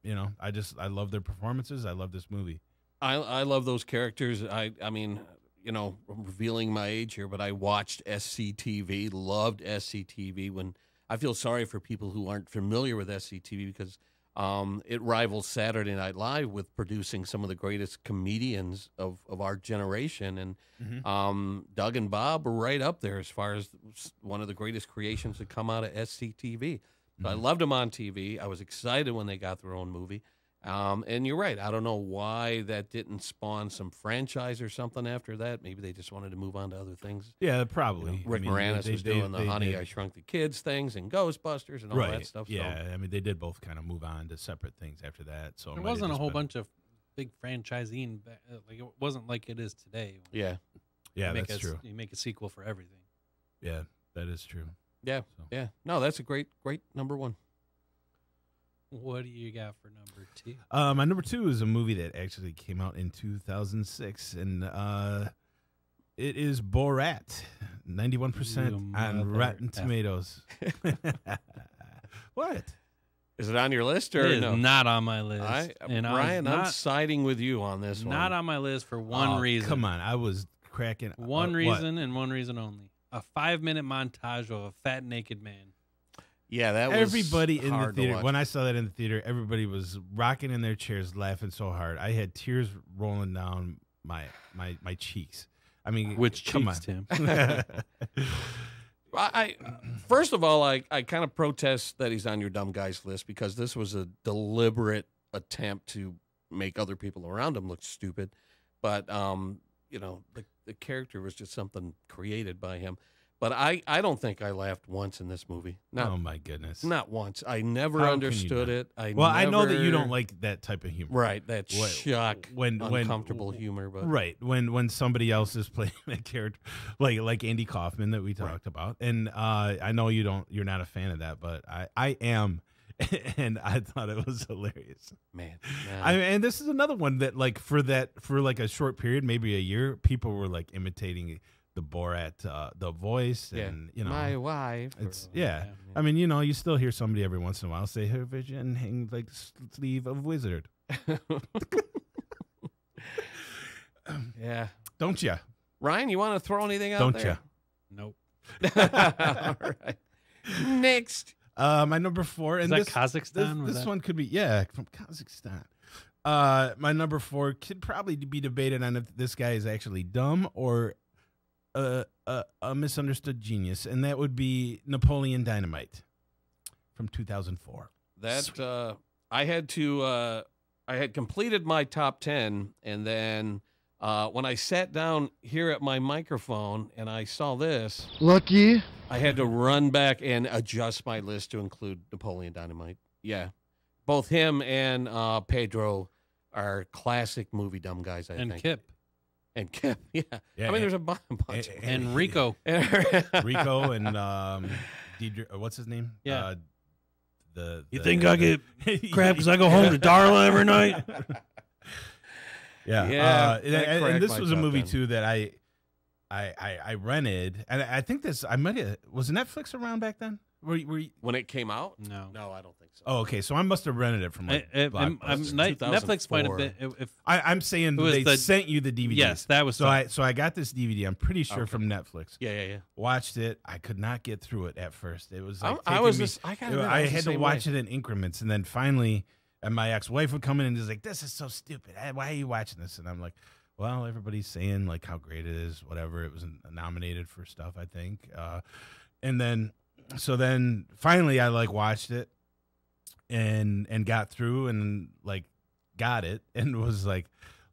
you know, I love their performances. I love this movie. I love those characters. I mean, you know, I'm revealing my age here, but I watched SCTV, loved SCTV. When I feel sorry for people who aren't familiar with SCTV because it rivals Saturday Night Live with producing some of the greatest comedians of our generation. And Doug and Bob were right up there as far as one of the greatest creations that come out of SCTV. So I loved them on TV. I was excited when they got their own movie. And you're right. I don't know why that didn't spawn some franchise or something after that. Maybe they just wanted to move on to other things. Yeah, probably. You know, Rick Moranis was doing the Honey, I Shrunk the Kids things and Ghostbusters and all that stuff. So. Yeah, I mean, they did both kind of move on to separate things after that. So there wasn't a whole bunch of big franchising. Like it wasn't like it is today. Yeah. Yeah, that's true. You make a sequel for everything. Yeah, that is true. Yeah, yeah. No, that's a great number one. What do you got for number 2? My number 2 is a movie that actually came out in 2006, and it is Borat, 91% on Rotten Tomatoes. What? Is it on your list or It is no? not on my list. Ryan, I'm siding with you on this one. Not on my list for one reason. Come on, I was cracking. One reason and one reason only. A 5-minute montage of a fat naked man. Yeah, that was everybody in the hard to theater. watch. When I saw that in the theater, everybody was rocking in their chairs, laughing so hard. I had tears rolling down my cheeks. I mean, which come cheeks, on. Tim? I first of all, I kind of protest that he's on your dumb guys list because this was a deliberate attempt to make other people around him look stupid. But the character was just something created by him. But I don't think I laughed once in this movie. Oh my goodness! Not once. I never How understood can you it. not? I know that you don't like that type of humor, right? That shock, uncomfortable humor. But right when somebody else is playing that character, like Andy Kaufman that we talked about, and I know you're not a fan of that, but I am, and I thought it was hilarious. Man, and this is another one that for a short period, maybe a year, people were like imitating the Borat, the voice, and my wife. It's I mean, you still hear somebody every once in a while say, "Her vision hangs like the sleeve of a wizard." Yeah, don't you, Ryan? You want to throw anything out don't there? Nope. All right. Next, my number 4, and is that Kazakhstan? This one could be from Kazakhstan. My number 4 could probably be debated on if this guy is actually dumb or a misunderstood genius, and that would be Napoleon Dynamite from 2004. That I had completed my top 10, and then when I sat down here at my microphone and I saw this, lucky, I had to run back and adjust my list to include Napoleon Dynamite. Yeah, both him and Pedro are classic movie dumb guys. I think. And Kip, yeah. I mean, there's a bunch of them. And Rico. Rico and Deidre, what's his name? Yeah. You think I get crap because I go home to Darla every night? Yeah. And this was a movie, too, that I rented. And I think was Netflix around back then? When it came out? No, I don't think so. Oh, okay. So I must have rented it from Netflix might have been. I'm saying they sent you the DVD. Yes, that was so. I got this DVD. I'm pretty sure from Netflix. Yeah. Watched it. I could not get through it at first. It was like I had to watch it in increments, and then finally, and my ex-wife would come in and just like, "This is so stupid. Why are you watching this?" And I'm like, "Well, everybody's saying like how great it is. Whatever. It was nominated for stuff, I think." And then. So then finally I watched it and got through and got it and was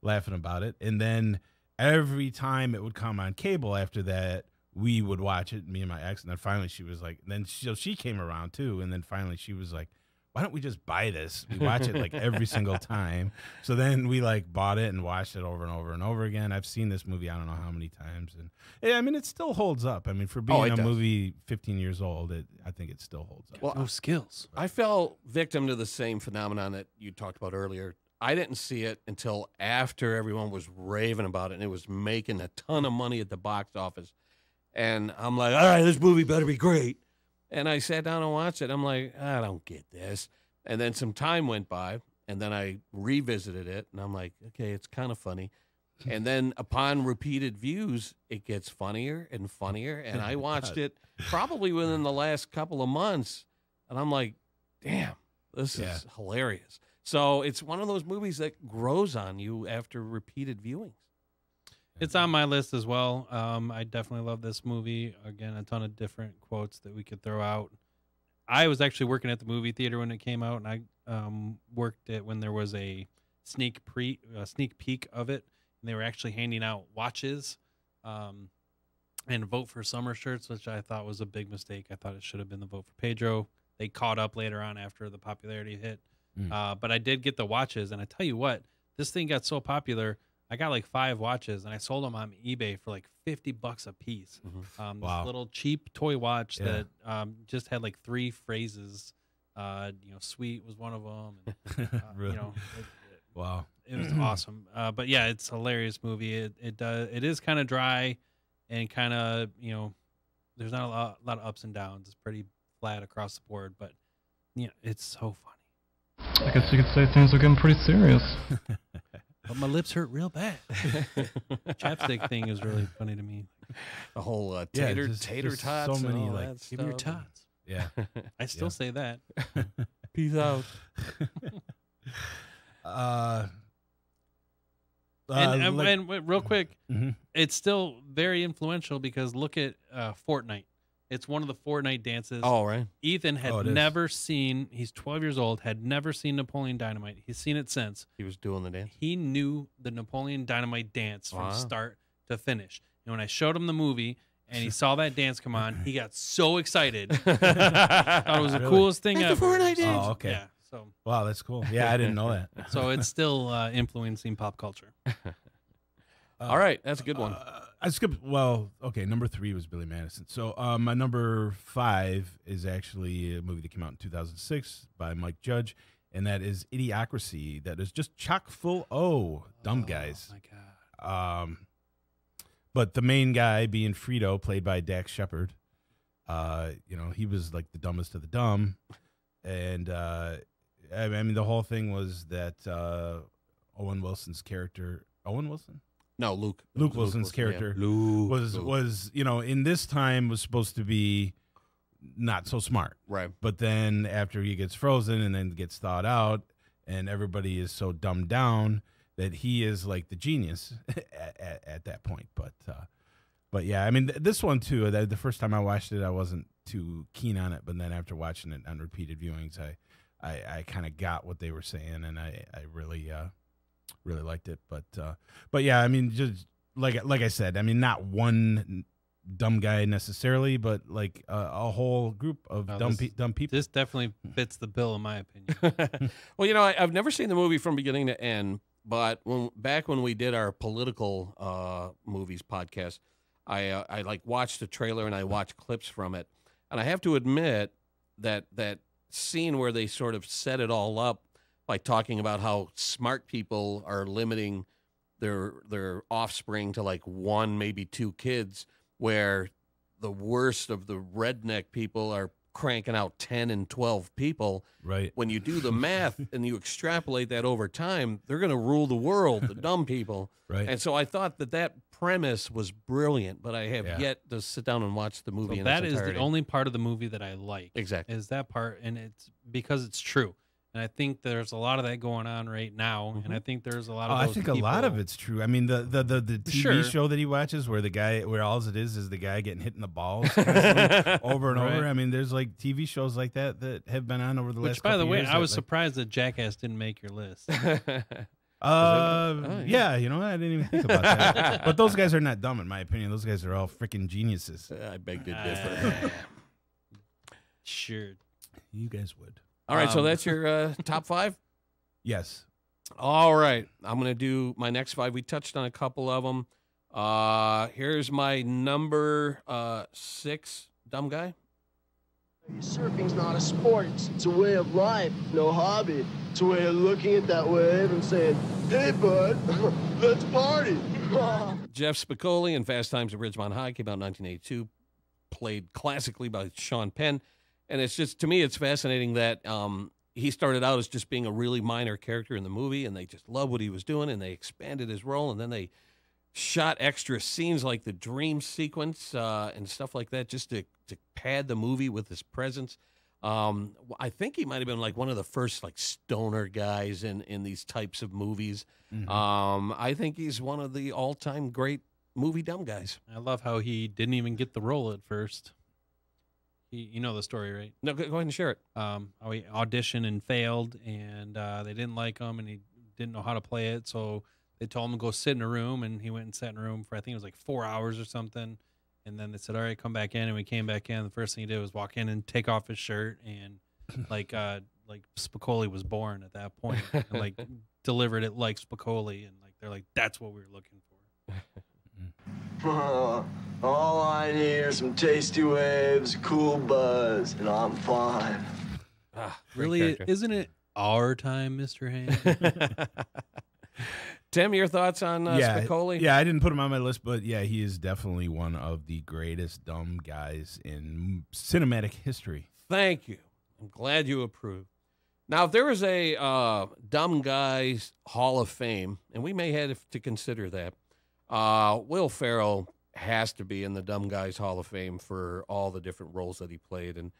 laughing about it. And then every time it would come on cable after that, we would watch it, me and my ex. And then finally she was like, she came around too. And then finally she was like, why don't we just buy this? We watch it every single time. So then we bought it and watched it over and over and over again. I've seen this movie I don't know how many times, and I mean it still holds up. I mean for being a movie 15 years old, I think it still holds up. Well, skills. I fell victim to the same phenomenon that you talked about earlier. I didn't see it until after everyone was raving about it, and it was making a ton of money at the box office. And I'm like, all right, this movie better be great. And I sat down and watched it. I'm like, I don't get this. And then some time went by, and then I revisited it, and I'm like, okay, it's kind of funny. And then upon repeated views, it gets funnier and funnier. And I watched it probably within the last couple of months, and I'm like, damn, this is hilarious. So it's one of those movies that grows on you after repeated viewings. It's on my list as well. I definitely love this movie. Again, a ton of different quotes that we could throw out. I was actually working at the movie theater when it came out, and I worked it when there was a sneak peek of it, and they were actually handing out watches and vote for summer shirts, which I thought was a big mistake. I thought it should have been the vote for Pedro. They caught up later on after the popularity hit. But I did get the watches, and I tell you what, this thing got so popular. I got like 5 watches, and I sold them on eBay for like $50 a piece. Wow. This little cheap toy watch Yeah. that just had like 3 phrases. Sweet was one of them. And, Really? Wow. It was awesome. But yeah, it's a hilarious movie. It is kind of dry, and kind of there's not a lot of ups and downs. It's pretty flat across the board, but it's so funny. I guess you could say things are getting pretty serious. But my lips hurt real bad. Chapstick thing is really funny to me. The whole tater just tots. so many and all like that Give me your stuff. tots. yeah. I still say that. Peace out. And real quick, Mhm. it's still very influential because look at Fortnite. It's one of the Fortnite dances. Oh, right. Ethan had it is. never seen, he's 12 years old, had never seen Napoleon Dynamite. He's seen it since. He was doing the dance. He knew the Napoleon Dynamite dance from Wow. start to finish. And when I showed him the movie and he saw that dance come on, he got so excited. Thought it was the Really? coolest thing Like the ever. Fortnite dance. Oh, okay. Yeah. So Wow, that's cool. Yeah, I didn't know that. so it's still influencing pop culture. All right, that's a good one. I skipped. Well, okay. Number 3 was Billy Madison. So my number 5 is actually a movie that came out in 2006 by Mike Judge, and that is Idiocracy. That is just chock full dumb guys. Oh my God. But the main guy being Frito, played by Dax Shepard, he was like the dumbest of the dumb, and I mean the whole thing was that Owen Wilson's character, Owen Wilson. No, Luke. Luke Wilson's character was in this time was supposed to be not so smart. Right. But then after he gets frozen and then gets thawed out and everybody is so dumbed down that he is like the genius at that point. But yeah, I mean, this one too, the first time I watched it, I wasn't too keen on it. But then after watching it on repeated viewings, I kind of got what they were saying, and I really liked it. But yeah, I mean, just like I said, I mean, not one dumb guy necessarily, but like a whole group of dumb people. This definitely fits the bill, in my opinion. Well, I've never seen the movie from beginning to end, but back when we did our political movies podcast, I like watched the trailer and I watched clips from it, and I have to admit that scene where they sort of set it all up by talking about how smart people are limiting their offspring to like 1, maybe 2 kids, where the worst of the redneck people are cranking out 10 and 12 people. Right. When you do the math and you extrapolate that over time, they're going to rule the world, the dumb people. Right. And so I thought that premise was brilliant, but I have yet to sit down and watch the movie. So in that its is entirety. the only part of the movie that I like. Exactly. Is that part, and it's because it's true. And I think there's a lot of that going on right now, and I think there's a lot of. I think a lot of it's true. I mean, the TV show that he watches, where all it is the guy getting hit in the balls over and over. I mean, there's like TV shows like that have been on over the last. Which, by the way, years I was surprised that Jackass didn't make your list. Yeah, I didn't even think about that. But those guys are not dumb, in my opinion. Those guys are all freaking geniuses. I beg to differ. Sure, you guys would. All right, so that's your top 5? Yes. All right. I'm going to do my next 5. We touched on a couple of them. Here's my number 6 dumb guy. Surfing's not a sport. It's a way of life, no hobby. It's a way of looking at that wave and saying, hey, bud, let's party. Jeff Spicoli in Fast Times at Ridgemont High came out in 1982, played classically by Sean Penn. And it's just, to me, it's fascinating that he started out as just being a really minor character in the movie, and they just loved what he was doing, and they expanded his role, and then they shot extra scenes like the dream sequence and stuff like that just to pad the movie with his presence. I think he might have been like one of the first like stoner guys in these types of movies. Mm-hmm. I think he's one of the all-time great movie dumb guys. I love how he didn't even get the role at first. You know the story, right? No, go ahead and share it. How he auditioned and failed, and they didn't like him, and he didn't know how to play it, so they told him to go sit in a room, and he went and sat in a room for, I think it was like 4 hours or something, and then they said, all right, come back in, and we came back in. The first thing he did was walk in and take off his shirt, and like Spicoli was born at that point, and like delivered it like Spicoli, and like They're like, that's what we were looking for. All I need are some tasty waves, cool buzz, and I'm fine. Really, isn't it our time, Mr. Hank? Tim, your thoughts on Spicoli? Yeah, I didn't put him on my list, but yeah, he is definitely one of the greatest dumb guys in cinematic history. Thank you. I'm glad you approve. Now, if there was a Dumb Guys Hall of Fame, and we may have to consider that, Will Ferrell has to be in the Dumb Guys Hall of Fame for all the different roles that he played. And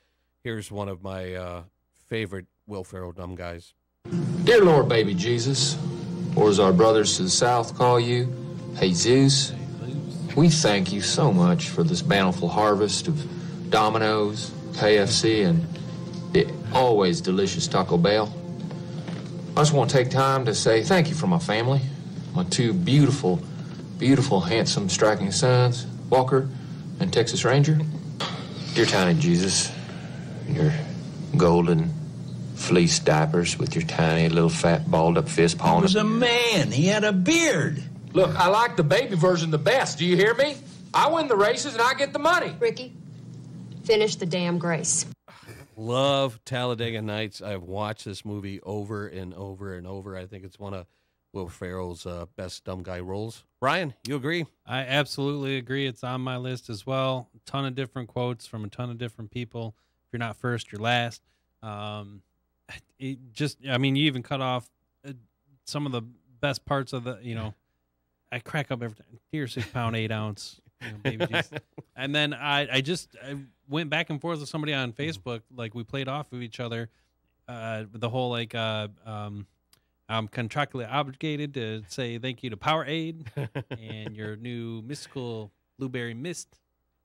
here's one of my favorite Will Ferrell Dumb Guys. Dear Lord, baby Jesus, or as our brothers to the south call you, Jesus, we thank you so much for this bountiful harvest of Domino's, KFC, and the always delicious Taco Bell. I just want to take time to say thank you for my family, my two beautiful, handsome, striking sons, Walker and Texas Ranger. Dear tiny Jesus, your golden fleece diapers with your tiny little fat balled up fist palm. He was a man. He had a beard. Look, I like the baby version the best. Do you hear me? I win the races and I get the money. Ricky, finish the damn grace. Love Talladega Nights. I've watched this movie over and over and over. I think it's one of Will Ferrell's best dumb guy roles. Ryan, you agree? I absolutely agree. It's on my list as well. A ton of different quotes from a ton of different people. If you're not first, you're last. You even cut off some of the best parts of the, I crack up every time. Dear 6 pound, 8 ounce, baby juice. And then I went back and forth with somebody on Facebook. Like, we played off of each other, the whole, I'm contractually obligated to say thank you to Powerade and your new mystical blueberry mist.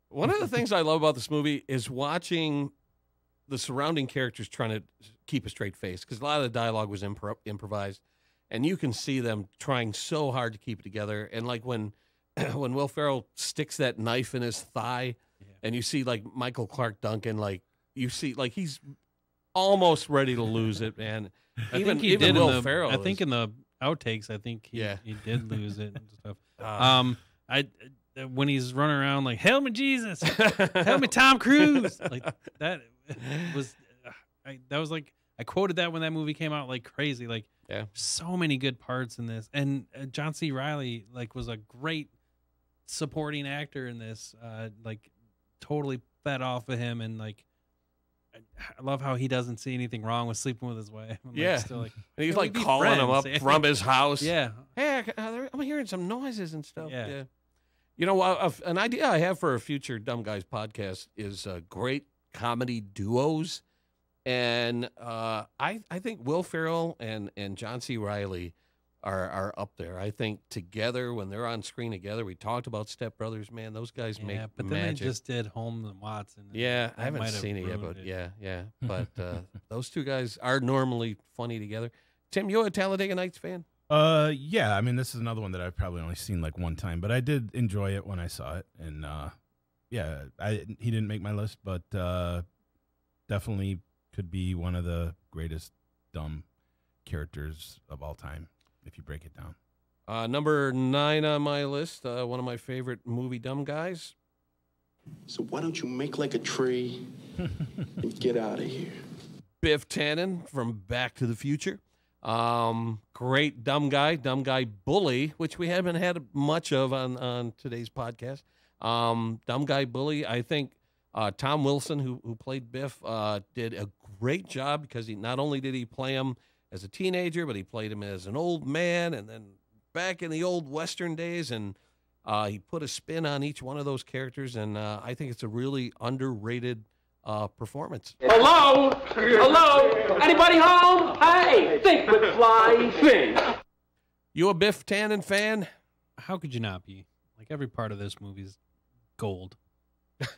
One of the things I love about this movie is watching the surrounding characters trying to keep a straight face, because a lot of the dialogue was improvised, and you can see them trying so hard to keep it together. And like when Will Ferrell sticks that knife in his thigh, and you see like Michael Clark Duncan, like you see like he's almost ready to lose it, man. I think he did Will Ferrell. I think in the outtakes, I think he did lose it and stuff. When he's running around like, "Help me, Jesus! Help me, Tom Cruise!" Like that was I quoted that when that movie came out like crazy. Like, so many good parts in this, and John C. Reilly was a great supporting actor in this. Totally fed off of him, and I love how he doesn't see anything wrong with sleeping with his wife. And he's calling him up from his house. Yeah. Hey, I'm hearing some noises and stuff. Yeah. You know, an idea I have for a future Dumb Guys podcast is great comedy duos. And I think Will Ferrell and John C. Reilly are up there. I think together, when they're on screen together, we talked about Step Brothers, man. Those guys make but magic. Then they just did Holmes and Watson. Yeah, I haven't seen it yet, but yeah. But those two guys are normally funny together. Tim, you a Talladega Nights fan? Yeah. I mean, this is another one that I've probably only seen one time, but I did enjoy it when I saw it. And he didn't make my list, but definitely could be one of the greatest dumb characters of all time, if you break it down. Number 9 on my list, one of my favorite movie dumb guys. So why don't you make like a tree and get out of here? Biff Tannen from Back to the Future. Great dumb guy bully, which we haven't had much of on today's podcast. Dumb guy bully. I think Tom Wilson, who played Biff, did a great job, because he not only did he play him as a teenager, but he played him as an old man, and then back in the old Western days, and he put a spin on each one of those characters, and I think it's a really underrated performance. Hello? Anybody home? Hey, think with fly, think. You a Biff Tannen fan? How could you not be? Every part of this movie is gold.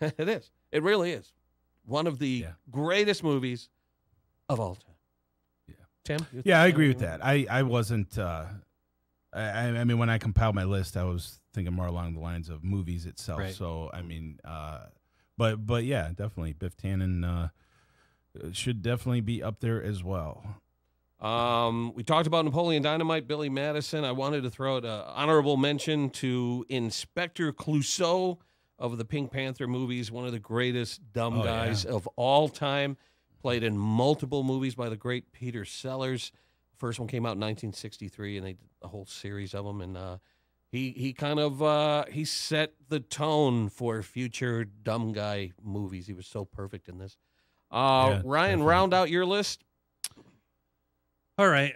It is. It really is. One of the greatest movies of all time. Yeah. Tim? Yeah, I agree with that. I wasn't, I mean, when I compiled my list, I was thinking more along the lines of movies itself. Right. So, I mean, but yeah, definitely Biff Tannen should definitely be up there as well. We talked about Napoleon Dynamite, Billy Madison. I wanted to throw out an honorable mention to Inspector Clouseau of the Pink Panther movies, one of the greatest dumb guys of all time. Played in multiple movies by the great Peter Sellers. First one came out in 1963, and they did a whole series of them. And he kind of he set the tone for future dumb guy movies. He was so perfect in this. Ryan, definitely. Round out your list. All right.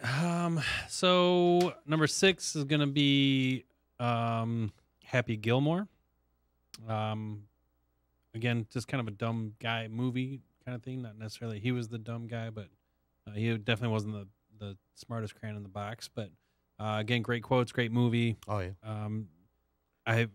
So number 6 is going to be Happy Gilmore. Again, just kind of a dumb guy movie kind of thing. Not necessarily he was the dumb guy, but he definitely wasn't the smartest crayon in the box. But again, great quotes, great movie. Oh, yeah. I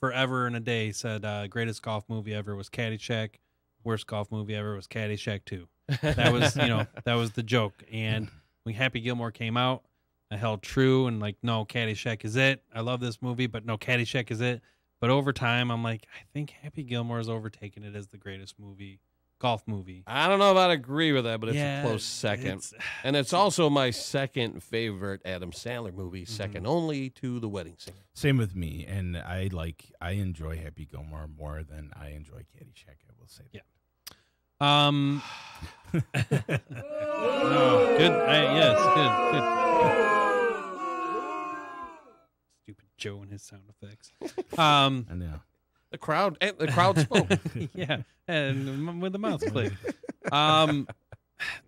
forever and a day said greatest golf movie ever was Caddyshack. Worst golf movie ever was Caddyshack 2. That was, that was the joke. And when Happy Gilmore came out, I held true and no, Caddyshack is it. I love this movie, but no, Caddyshack is it. But over time, I'm like, I think Happy Gilmore has overtaken it as the greatest golf movie. I don't know if I'd agree with that, but it's a close second. And it's also my second favorite Adam Sandler movie, second only to The Wedding Singer. Same with me, and I enjoy Happy Gilmore more than I enjoy Caddyshack. I will say that. Yeah. No, good. Yes, good. Stupid Joe and his sound effects. I know. The crowd spoke. Yeah, and with the mouth click.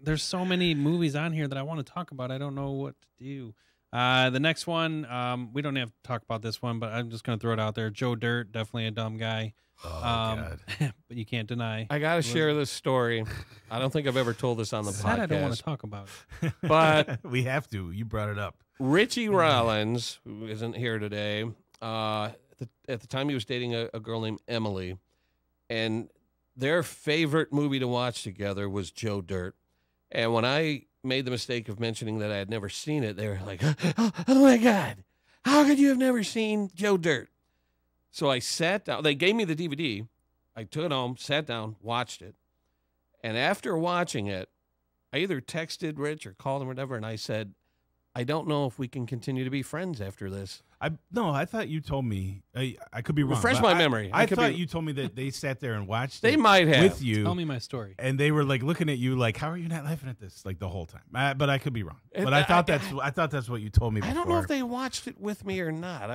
There's so many movies on here that I want to talk about. I don't know what to do. The next one, we don't have to talk about this one, but I'm just going to throw it out there. Joe Dirt, definitely a dumb guy. Oh, God. But you can't deny. I got to share this story. I don't think I've ever told this on the podcast. I don't want to talk about it. But we have to. You brought it up. Richie Rollins, who isn't here today, at the time he was dating a girl named Emily, and their favorite movie to watch together was Joe Dirt. And when I made the mistake of mentioning that I had never seen it, they were like, oh my God, how could you have never seen Joe Dirt? So I sat down. They gave me the DVD. I took it home, sat down, watched it. And after watching it, I either texted Rich or called him or whatever, and I said, I don't know if we can continue to be friends after this. I thought you told me. I could be wrong. Refresh my memory. I thought you told me that they sat there and watched They it might have. with you. Tell me my story. And they were looking at you like, how are you not laughing at this the whole time? But I could be wrong. But I thought that's what you told me before. I don't know if they watched it with me or not.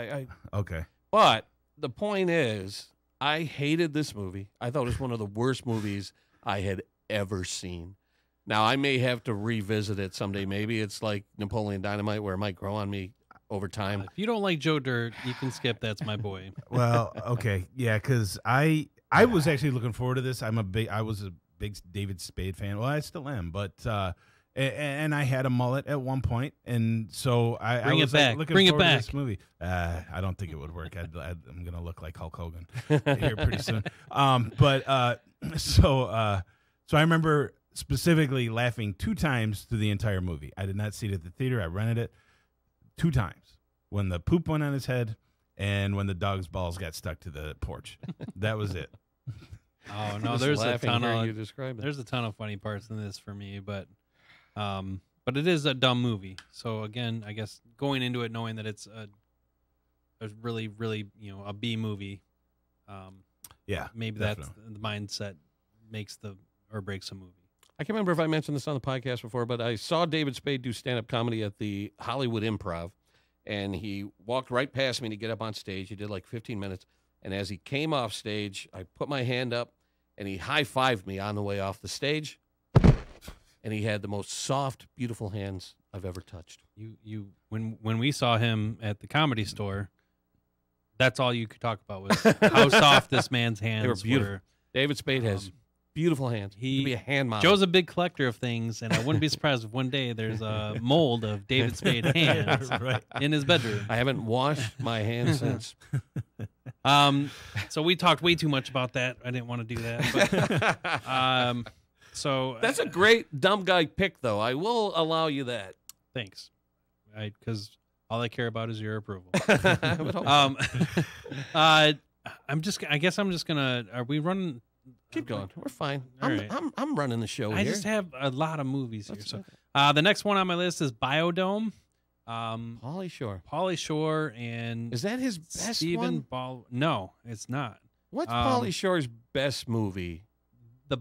Okay. But the point is, I hated this movie. I thought it was one of the worst movies I had ever seen. Now, I may have to revisit it someday. Maybe it's like Napoleon Dynamite where it might grow on me over time. If you don't like Joe Dirt, you can skip That's My Boy. Well, okay. Yeah, because I was actually looking forward to this. I was a big David Spade fan. Well, I still am. But and I had a mullet at one point, and so I was looking forward to this movie. I don't think it would work. I'm going to look like Hulk Hogan here pretty soon. So I remember specifically laughing 2 times through the entire movie. I did not see it at the theater. I rented it 2 times. When the poop went on his head and when the dog's balls got stuck to the porch. That was it. Oh, no, there's a ton of funny parts in this for me, but it is a dumb movie. So again, I guess going into it knowing that it's a really, really, a B movie. Yeah, maybe definitely. That's the mindset makes or breaks a movie. I can't remember if I mentioned this on the podcast before, but I saw David Spade do stand-up comedy at the Hollywood Improv, and he walked right past me to get up on stage. He did like 15 minutes, and as he came off stage, I put my hand up, and he high-fived me on the way off the stage, and he had the most soft, beautiful hands I've ever touched. When we saw him at the Comedy Store, that's all you could talk about was how soft this man's hands they were. Beautiful. Were. David Spade has beautiful hands. He could be a hand model. Joe's a big collector of things, and I wouldn't be surprised if one day there's a mold of David Spade hands in his bedroom. I haven't washed my hands since. So we talked way too much about that. I didn't want to do that. But, so that's a great dumb guy pick, though. I will allow you that. Thanks. Because all I care about is your approval. I guess I'm just gonna. Are we running? Keep going. We're fine. All right. I'm running the show here. I just have a lot of movies here. So The next one on my list is Biodome. Pauly Shore. Pauly Shore and Is that his best Stephen one? Ball. No, it's not. What's Pauly Shore's best movie? The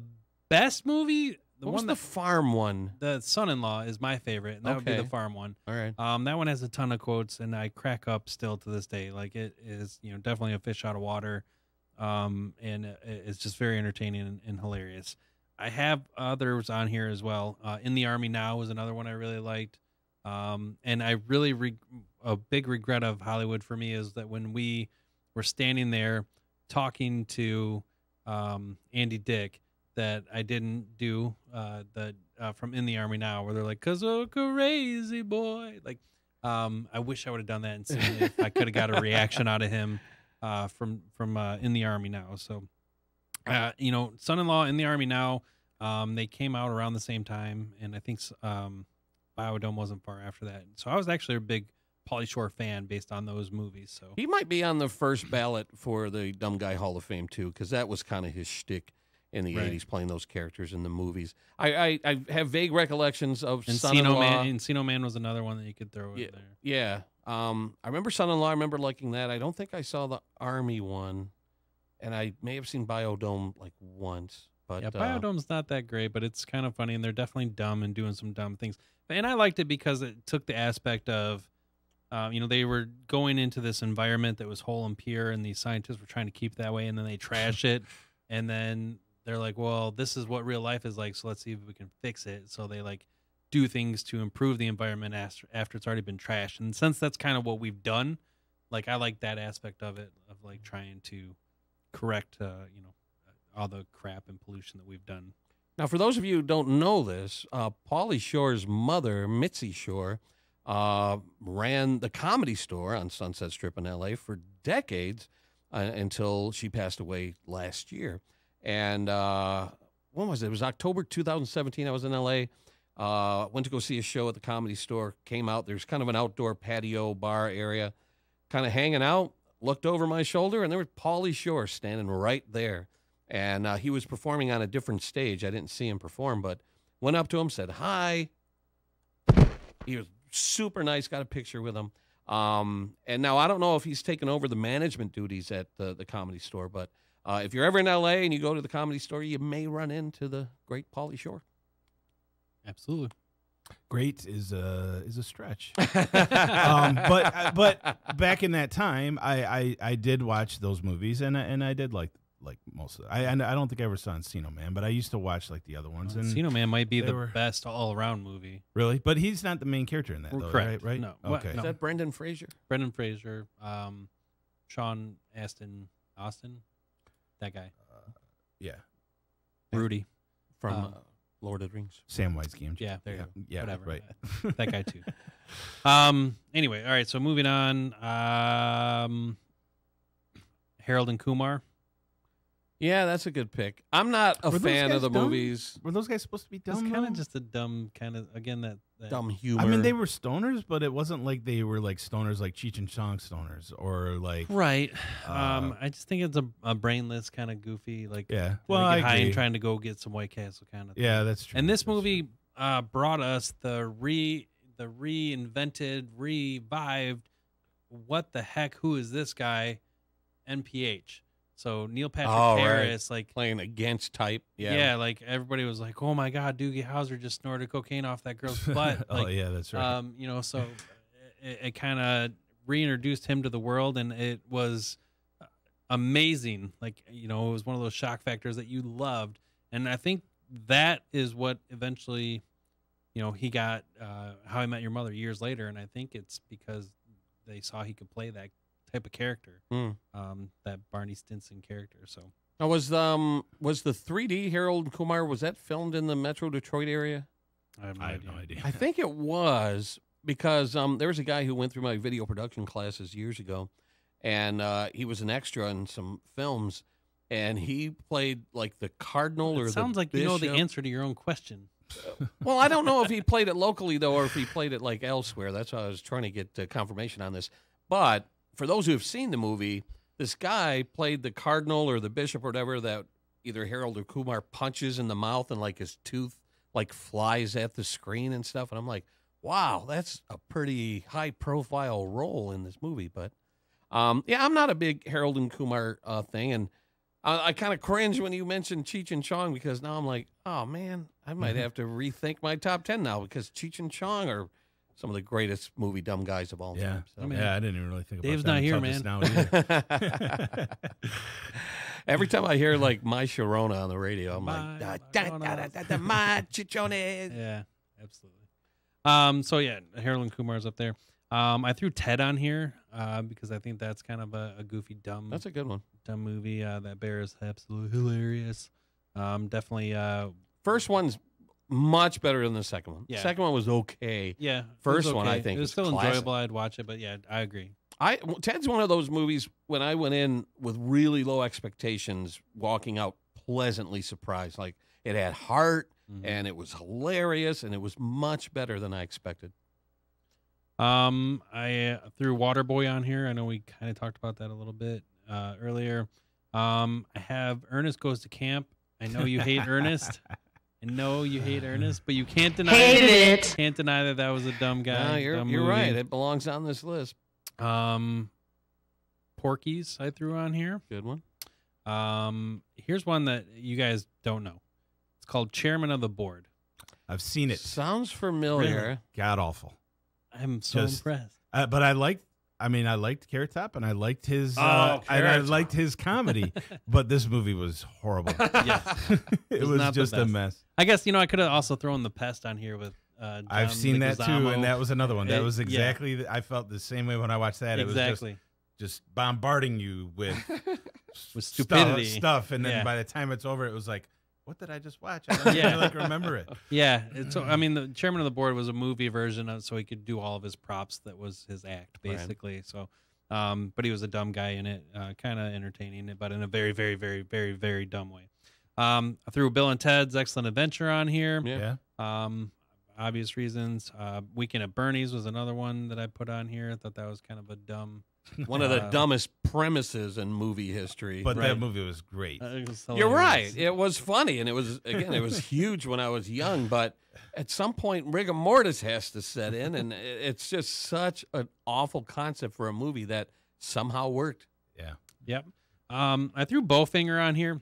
best movie? What was the farm one? The Son-in-Law is my favorite, and that would be the Okay. farm one. All right. That one has a ton of quotes, and I crack up still to this day. Like, it is, definitely a fish out of water, and it's just very entertaining and hilarious. I have others on here as well. In the Army Now was another one I really liked, and I really a big regret of Hollywood for me is that when we were standing there talking to Andy Dick, that I didn't do from In the Army Now, where they're like, "'Cause a crazy boy." Like, I wish I would have done that and seen if I could have got a reaction out of him from In the Army Now. So, Son-in-Law, In the Army Now, they came out around the same time, and I think Biodome wasn't far after that. So I was actually a big Pauly Shore fan based on those movies. So He might be on the first ballot for the Dumb Guy Hall of Fame too, because that was kind of his shtick in the Right. 80s, playing those characters in the movies. I have vague recollections of Encino Son-in-Law. Man, Encino Man was another one that you could throw in there. Yeah. I remember Son-in-Law. I remember liking that. I don't think I saw the Army one, and I may have seen Biodome like once. But Yeah, Biodome's not that great, but it's kind of funny, and they're definitely dumb and doing some dumb things. And I liked it because it took the aspect of, they were going into this environment that was whole and pure, and these scientists were trying to keep it that way, and then they trash it, and then they're like, well, this is what real life is like, so let's see if we can fix it. So they do things to improve the environment after it's already been trashed. And since that's kind of what we've done, I like that aspect of it, of trying to correct, all the crap and pollution that we've done. Now, for those of you who don't know this, Pauly Shore's mother, Mitzi Shore, ran the Comedy Store on Sunset Strip in L.A. for decades until she passed away last year. And when was it? It was October 2017. I was in L.A., went to go see a show at the Comedy Store, came out. There's kind of an outdoor patio bar area, kind of hanging out, looked over my shoulder, and there was Pauly Shore standing right there. And he was performing on a different stage. I didn't see him perform, but went up to him, said hi. He was super nice, got a picture with him. And now I don't know if he's taken over the management duties at the Comedy Store, but if you're ever in L.A. and you go to the Comedy Store, you may run into the great Pauly Shore. Absolutely. Great is a stretch. But back in that time, I did watch those movies, and I did like most of it. I don't think I ever saw Encino Man, but I used to watch the other ones. And Encino Man might be the best all-around movie. Really? But he's not the main character in that, though, Correct. right? No. Okay. Is that Brendan Fraser? Brendan Fraser, Sean Austin, that guy. Yeah. Rudy. From Lord of the Rings. Samwise Gamgee. Yeah, there you go. Yeah, whatever. right. That guy, too. Anyway, all right, so moving on. Harold and Kumar. Yeah, that's a good pick. I'm not a fan of the movies. Were those guys supposed to be dumb? It's kind of just a dumb kind of, again, that dumb humor. I mean, they were stoners, but it wasn't like they were stoners like Cheech and Chong stoners or Right. I just think it's a brainless kind of goofy, yeah. Well, I high agree. and trying to go get some White Castle kind of thing. Yeah, that's true. And this movie brought us the reinvented, revived, what the heck, who is this guy, NPH. So Neil Patrick Harris, playing against type. Yeah, everybody was like, "Oh my God, Doogie Howser just snorted cocaine off that girl's butt." Oh yeah, that's right. So it kind of reintroduced him to the world, and it was amazing. It was one of those shock factors that you loved, and I think that is what eventually, he got How I Met Your Mother years later, and I think it's because they saw he could play that type of character, that Barney Stinson character. So now, was the 3D Harold and Kumar, was that filmed in the Metro Detroit area? I have no idea. I think it was, because there was a guy who went through my video production classes years ago, and he was an extra in some films, and he played the cardinal or the sounds like you know the bishop. answer to your own question. Well, I don't know if he played it locally though, or if he played it elsewhere. That's why I was trying to get confirmation on this. But for those who have seen the movie, this guy played the cardinal or the bishop or whatever that either Harold or Kumar punches in the mouth, and his tooth like flies at the screen and stuff, and I'm like, wow, that's a pretty high profile role in this movie. But yeah, I'm not a big Harold and Kumar thing, and I kind of cringe when you mentioned Cheech and Chong, because now I'm like, oh man, I might have to rethink my top 10 now, because Cheech and Chong are some of the greatest movie dumb guys of all time. So. I mean, I didn't even really think about Dave's that not here, until man. just now either. Every time I hear like My Sharona on the radio, I'm like, my chichones. Yeah, absolutely. So yeah, Harold and Kumar's up there. I threw Ted on here because I think that's kind of a goofy, dumb. That's a good one. Dumb movie that Bear is absolutely hilarious. Definitely. First one's much better than the second one. Yeah. Second one was okay. Yeah. First one, I think, it was still classic. enjoyable. I'd watch it, but yeah, I agree. Ted's one of those movies when I went in with really low expectations, walking out pleasantly surprised. Like, it had heart, and it was hilarious, and it was much better than I expected. I threw Waterboy on here. I know we kind of talked about that a little bit earlier. I have Ernest Goes to Camp. I know you hate Ernest. I know you hate Ernest, but you can't deny it. Can't deny that was a dumb guy. No, you're right. It belongs on this list. Porky's I threw on here. Good one. Here's one that you guys don't know. It's called Chairman of the Board. I've seen it. Sounds familiar. Really? God awful. I'm so impressed. But I liked Carrot Top, and I liked his liked his comedy. But this movie was horrible. Yeah, it was just a mess. I guess I could have also thrown The Pest on here with. I've seen that too, and that was another one. That was exactly. Yeah. I felt the same way when I watched that. Exactly. It was just bombarding you with stupidity stuff, and then by the time it's over, it was like, what did I just watch? I don't even remember it. Yeah, I mean, the Chairman of the Board was a movie version of, so he could do all of his props. That was his act, basically. Right. So, but he was a dumb guy in it, kind of entertaining it, but in a very, very, very, very, very dumb way. I threw Bill and Ted's Excellent Adventure on here. Yeah. Obvious reasons. Weekend at Bernie's was another one that I put on here. I thought that was kind of a dumb. One of the dumbest premises in movie history. But that movie was great. You're right. It was funny, and it was huge when I was young, but at some point rigor mortis has to set in, and it's just such an awful concept for a movie that somehow worked. Yeah. Yep. I threw Bowfinger on here.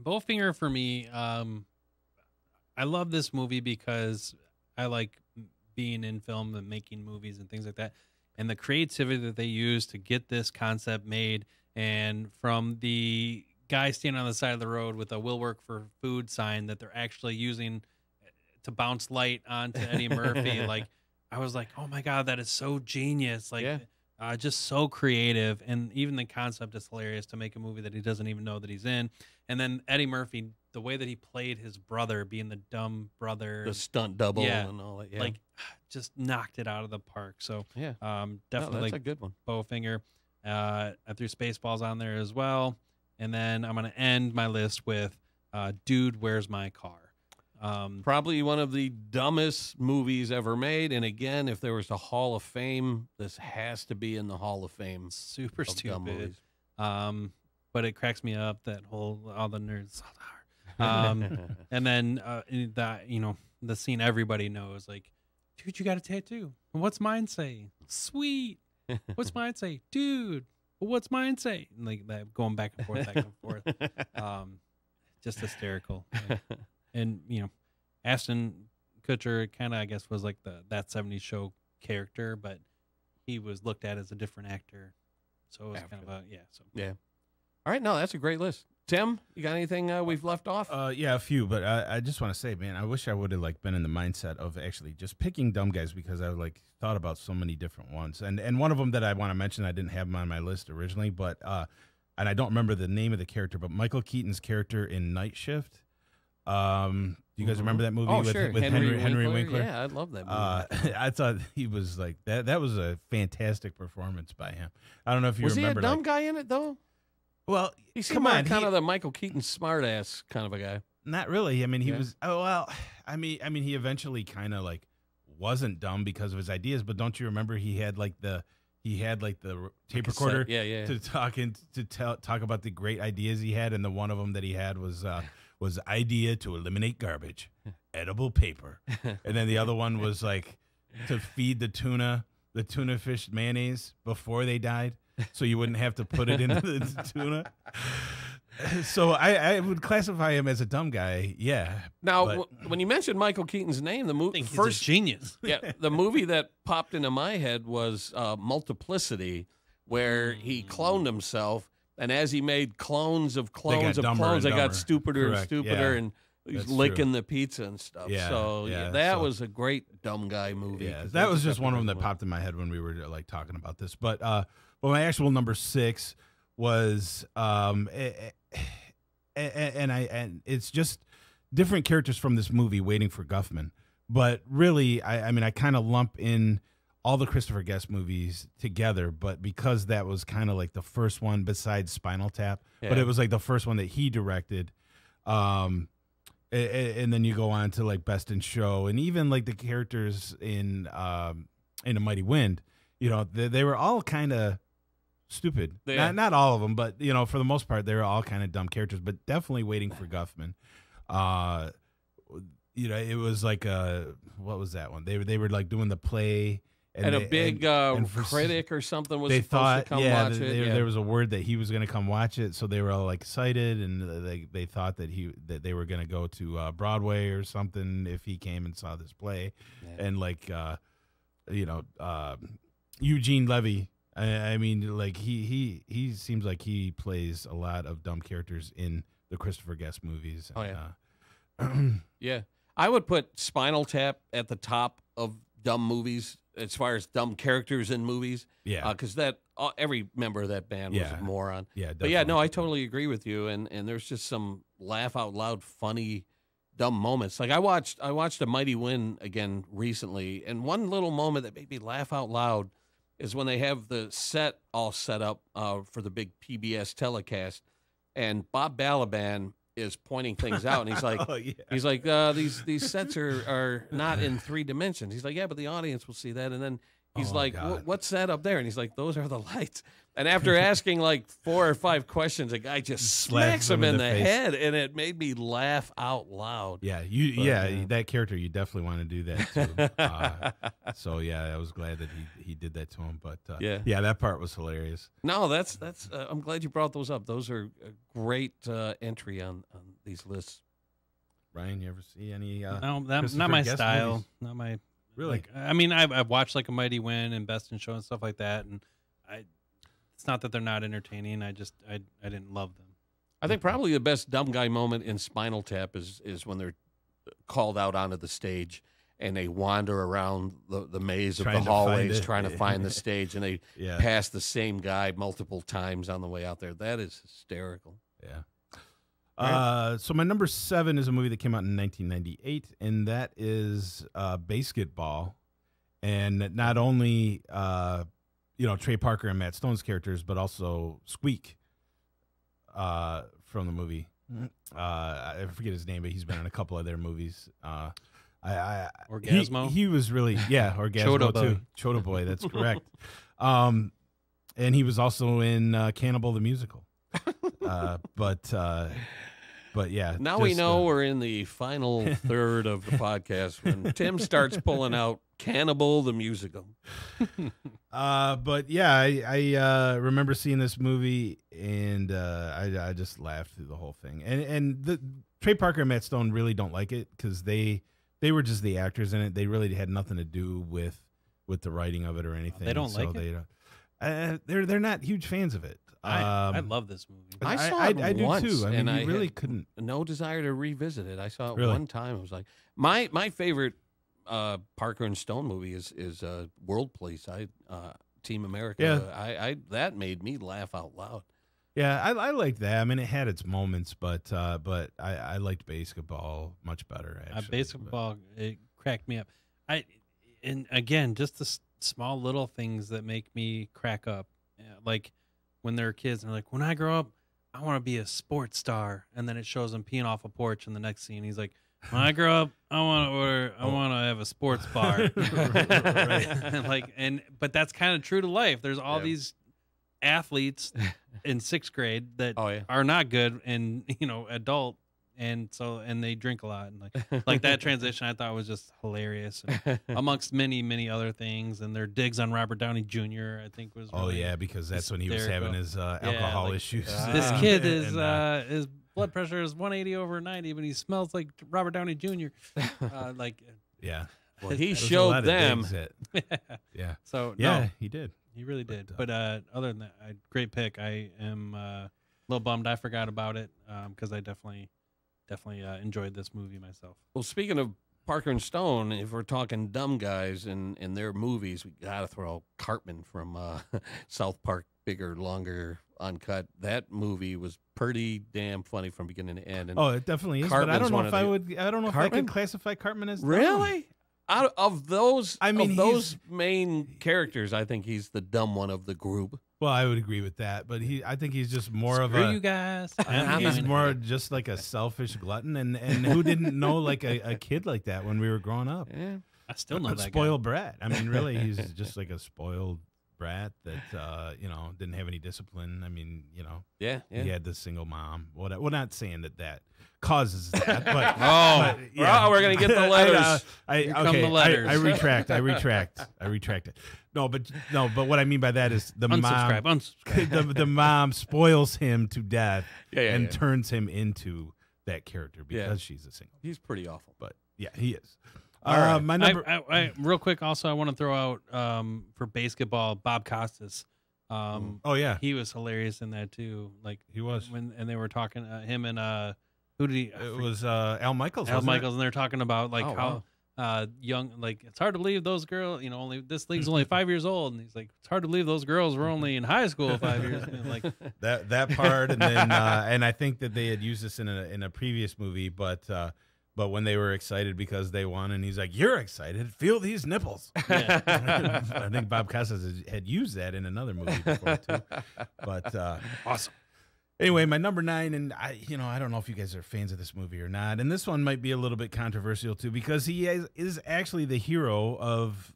Bowfinger for me, I love this movie because I like being in film and making movies and things like that. And the creativity that they use to get this concept made, and from the guy standing on the side of the road with a "Will Work for Food" sign that they're actually using to bounce light onto Eddie Murphy. Like, I was like, oh my God, that is so genius. Like, just so creative. And even the concept is hilarious to make a movie that he doesn't even know that he's in. And then Eddie Murphy, the way that he played his brother, being the dumb brother, the stunt double and all that. Yeah. Like, just knocked it out of the park. So definitely that's a good one. Bowfinger. I threw Spaceballs on there as well. And then I'm going to end my list with Dude, Where's My Car? Probably one of the dumbest movies ever made. And again, if there was a Hall of Fame, this has to be in the Hall of Fame. Super stupid. But it cracks me up that all the nerds. And then the scene everybody knows, like, dude, you got a tattoo. What's mine say? Sweet. What's mine say? Dude. What's mine say? And like that, going back and forth. Just hysterical. And Ashton Kutcher kind of, I guess, was like That 70s Show character, but he was looked at as a different actor. So it was kind of yeah. All right, no, that's a great list. Tim, you got anything we've left off? Yeah, a few, but I just want to say, man, I wish I would have been in the mindset of actually just picking dumb guys, because I thought about so many different ones, and one of them that I want to mention, I didn't have him on my list originally, but and I don't remember the name of the character, but Michael Keaton's character in Night Shift. Do you guys remember that movie with Henry Winkler? Yeah, I love that movie. I thought he was like that. That was a fantastic performance by him. I don't know if you remember. Was he a dumb guy in it though? Well, he seemed kind of the Michael Keaton smartass kind of a guy. Not really. I mean, he was. Oh well. I mean, he eventually kind of wasn't dumb because of his ideas. But don't you remember he had the tape recorder to talk about the great ideas he had, and the one of them that he had was idea to eliminate garbage. edible paper. And then the other one was like to feed the tuna fish mayonnaise before they died, so you wouldn't have to put it into the tuna. So I would classify him as a dumb guy. Yeah. Now, when you mentioned Michael Keaton's name, the movie first genius. Yeah, the movie that popped into my head was Multiplicity, where he cloned himself, and as he made clones of clones of clones, they got stupider and stupider, and he's licking the pizza and stuff. Yeah, so that was a great dumb guy movie. Yeah, that was just one of them that popped in my head when we were like talking about this. But my actual number 6 was and it's just different characters from this movie, Waiting for Guffman. But really, I mean, I kind of lump in all the Christopher Guest movies together, but because that was kind of like the first one besides Spinal Tap, but it was like the first one that he directed. And then you go on to like Best in Show, and even like the characters in A Mighty Wind, you know, they were all kind of stupid. Not all of them, but you know, for the most part, they were all kind of dumb characters. But definitely Waiting for Guffman. You know, it was like what was that one? They were like doing the play. And a big critic or something was supposed to come watch it. There was a word that he was going to come watch it, so they were all like excited, and they thought that they were going to go to Broadway or something if he came and saw this play, and like you know, Eugene Levy. I mean, like he seems like he plays a lot of dumb characters in the Christopher Guest movies. And, yeah, I would put Spinal Tap at the top of dumb movies as far as dumb characters in movies. Yeah. Because every member of that band was a moron. Yeah, but yeah, no, I totally agree with you. And there's just some laugh out loud funny dumb moments. Like I watched A Mighty Wind again recently, and one little moment that made me laugh out loud is when they have the set all set up for the big PBS telecast, and Bob Balaban is pointing things out, and he's like, these sets are not in 3 dimensions. He's like, yeah, but the audience will see that. And then he's what's that up there? And he's like, those are the lights. And after asking like 4 or 5 questions, a guy just smacks him in the head, and it made me laugh out loud. Yeah, that character, you definitely want to do that too. So yeah, I was glad that he did that to him. But yeah, that part was hilarious. No, that's I'm glad you brought those up. Those are a great entry on these lists. Ryan, you ever see any? No, not my style. Movies? Not my really. Like, I mean, I've watched like A Mighty Wind and Best in Show and stuff like that, and it's not that they're not entertaining. I didn't love them. I think probably the best dumb guy moment in Spinal Tap is when they're called out onto the stage and they wander around the maze of the hallways trying to find the stage, and they pass the same guy multiple times on the way out there. That is hysterical. Yeah. So my number 7 is a movie that came out in 1998, and that is Basketball. And not only you know, Trey Parker and Matt Stone's characters, but also Squeak from the movie. I forget his name, but he's been in a couple of their movies. Orgasmo? He was really, Orgasmo Chota too. Boy. Chota Boy, that's correct. And he was also in Cannibal the Musical. But yeah. Now we know we're in the final third of the podcast when Tim starts pulling out Cannibal the Musical. But yeah, I remember seeing this movie, and I just laughed through the whole thing. And the Trey Parker and Matt Stone really don't like it because they were just the actors in it. They really had nothing to do with the writing of it or anything. They don't like it? They're not huge fans of it. I love this movie. I saw it once, do too. I mean, and you really couldn't. No desire to revisit it. I saw it Really? one time. It was like my favorite Parker and Stone movie is World Police. Team America. Yeah. That made me laugh out loud. Yeah, I liked that. I mean, it had its moments, but I liked Basketball much better. Actually, Basketball, it cracked me up. And again, just the small little things that make me crack up. Yeah, like when they're kids and they're like, when I grow up, I want to be a sports star. And then it shows him peeing off a porch, and the next scene he's like, when I grow up, I want to have a sports bar. But that's kind of true to life. There's all these athletes in 6th grade that are not good, and adult and they drink a lot, and like that transition I thought was just hilarious, and amongst many other things, and their digs on Robert Downey Jr. I think was really because that's when he was having his alcohol issues. This kid is his blood pressure is 180 over 90, but he smells like Robert Downey Jr. Well, he showed them. So he did. He really did. But other than that, great pick. I am a little bummed I forgot about it because I definitely enjoyed this movie myself. Well, speaking of Parker and Stone, if we're talking dumb guys in their movies, we got to throw Cartman from South Park, Bigger, Longer, Uncut. That movie was pretty damn funny from beginning to end. And it definitely is. But I don't know if I could classify Cartman as dumb. Really. Out of those, those main characters, I think he's the dumb one of the group. Well, I would agree with that, but I think he's just more Screw you guys. I think he's more just like a selfish glutton, and who didn't know like a kid like that when we were growing up? Yeah, I still know that spoiled brat. I mean, really, he's just like a spoiled brat that didn't have any discipline. I mean, he had this single mom. We're not saying that causes that, but we're gonna get the letters. The letters. I retract it. No, but what I mean by that is the unsubscribe. the mom spoils him to death and yeah. turns him into that character because she's a single. He's pretty awful, but yeah, he is. All right. My number. I real quick. Also, I want to throw out for basketball Bob Costas. He was hilarious in that too. Like he was and they were talking him and who did he? It was Al Michaels. And they're talking about like young, like it's hard to believe those girls. Only this league's only 5 years old, and he's like, it's hard to believe those girls were only in high school 5 years. Like that part, and then and I think that they had used this in a previous movie, but when they were excited because they won, and he's like, "You're excited? Feel these nipples." Yeah. I think Bob Costas had used that in another movie before too. But awesome. Anyway, my number 9, and I don't know if you guys are fans of this movie or not, and this one might be a little bit controversial too because he is actually the hero of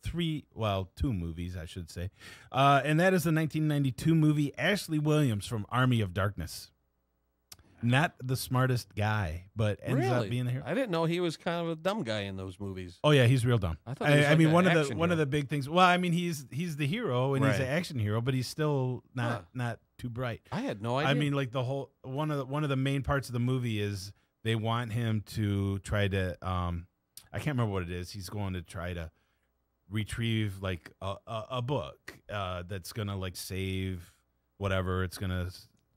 two movies, I should say, and that is the 1992 movie Ashley Williams from Army of Darkness. Not the smartest guy, but ends up being the hero. I didn't know he was kind of a dumb guy in those movies. Oh yeah, he's real dumb. I thought he was one of the big things. Well, I mean, he's the hero and he's an action hero, but he's still not too bright. I had no idea. I mean, like the whole one of the main parts of the movie is they want him to try to I can't remember what it is. He's going to try to retrieve like a book that's gonna like save whatever. It's gonna.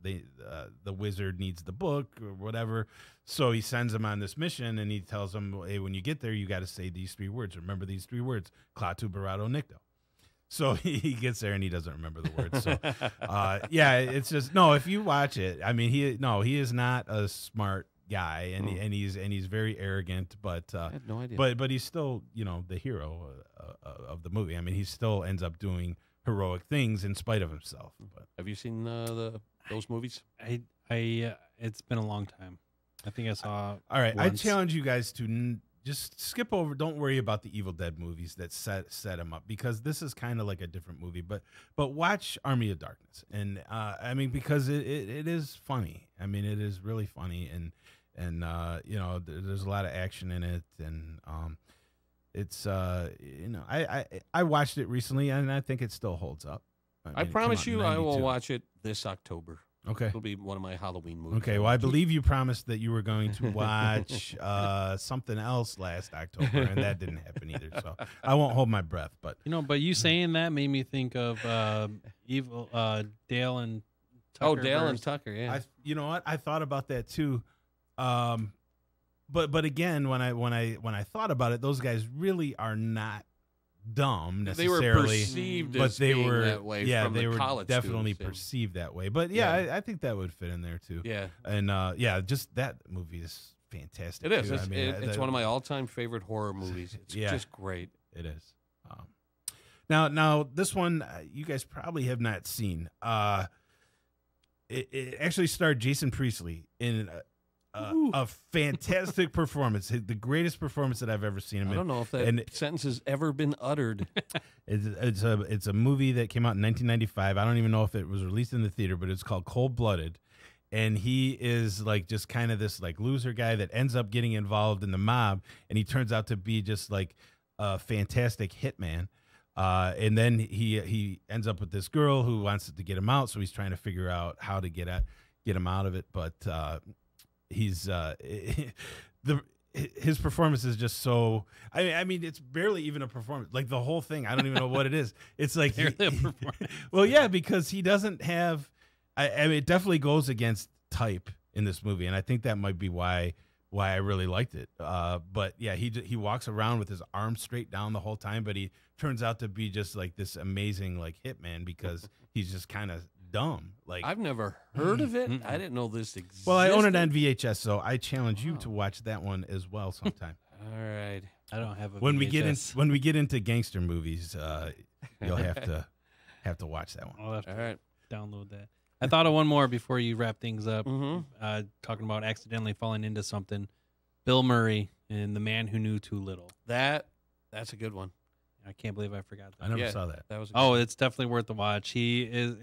The wizard needs the book or whatever, so he sends him on this mission, and he tells him, "Hey, when you get there, you got to say these 3 words. Remember these 3 words: Klaatu Barado Nikto." So he gets there and he doesn't remember the words. So it's just if you watch it, I mean, he is not a smart guy, and he's very arrogant, but I had no idea. But he's still the hero of the movie. I mean, he still ends up doing heroic things in spite of himself. But have you seen those movies? It's been a long time. I think I saw. All right, once. I challenge you guys to just skip over. Don't worry about the Evil Dead movies that set him up, because this is kind of like a different movie. But watch Army of Darkness, and I mean, because it is funny. I mean, it is really funny, and there's a lot of action in it, and it's I watched it recently, and I think it still holds up. I promise you, I will watch it this October. Okay. It'll be one of my Halloween movies. Okay, well, I believe you promised that you were going to watch something else last October, and that didn't happen either. So I won't hold my breath. But but you saying that made me think of Evil Dale and Tucker. Oh, Dale and Tucker, yeah. You know what? I thought about that too. But again, when I thought about it, those guys really are not dumb necessarily. They were perceived as being that way from the college definitely students, perceived that way. But I think that would fit in there too. Yeah. And just that movie is fantastic. It is. Too. It's one of my all-time favorite horror movies. It's just great. It is. Now this one you guys probably have not seen. It actually starred Jason Priestley in a fantastic performance, the greatest performance that I've ever seen him in. I don't know if that sentence has ever been uttered. It's a movie that came out in 1995. I don't even know if it was released in the theater, but it's called Cold Blooded, and he is like just kind of this like loser guy that ends up getting involved in the mob, and he turns out to be just like a fantastic hitman. And then he ends up with this girl who wants to get him out, so he's trying to figure out how to get him out of it. But his performance is just so. I mean, it's barely even a performance. Like the whole thing, I don't even know what it is. It's like barely a performance. Well, yeah, because he doesn't have. I mean, it definitely goes against type in this movie, and I think that might be why I really liked it. But yeah, he walks around with his arms straight down the whole time, but he turns out to be just like this amazing like hitman because he's just kind of dumb. Like I've never heard of it. I didn't know this existed. Well, I own it on VHS, so I challenge you to watch that one as well sometime. All right. I don't have a when VHS. we get into gangster movies, you'll have to watch that one. I'll have to All right. download that. I thought of one more before you wrap things up. Talking about accidentally falling into something. Bill Murray in The Man Who Knew Too Little. That's a good one. I can't believe I forgot that. I never saw that. That was it's definitely worth the watch. He is,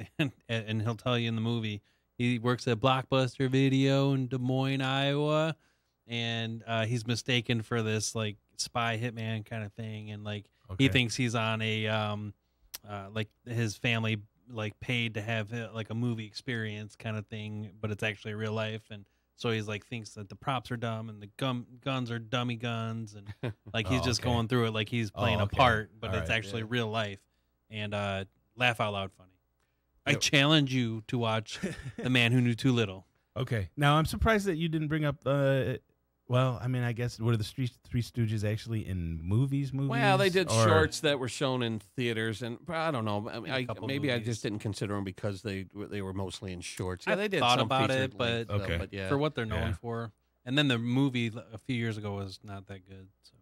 and he'll tell you in the movie, he works at Blockbuster Video in Des Moines, Iowa, and he's mistaken for this like spy hitman kind of thing, and like he thinks he's on a like his family like paid to have like a movie experience kind of thing, but it's actually real life. And so he's like thinks that the props are dumb and the guns are dummy guns, and like he's just going through it like he's playing a part, but it's actually real life. And laugh out loud funny. I challenge you to watch The Man Who Knew Too Little. Okay. Now I'm surprised that you didn't bring up. Well, I mean, I guess were the Three Stooges actually in movies? Well, they did shorts that were shown in theaters, and I don't know. I mean, maybe I just didn't consider them because they were mostly in shorts. Yeah, they did. Thought some about it, featured but length, but yeah, for what they're known for. And then the movie a few years ago was not that good. So.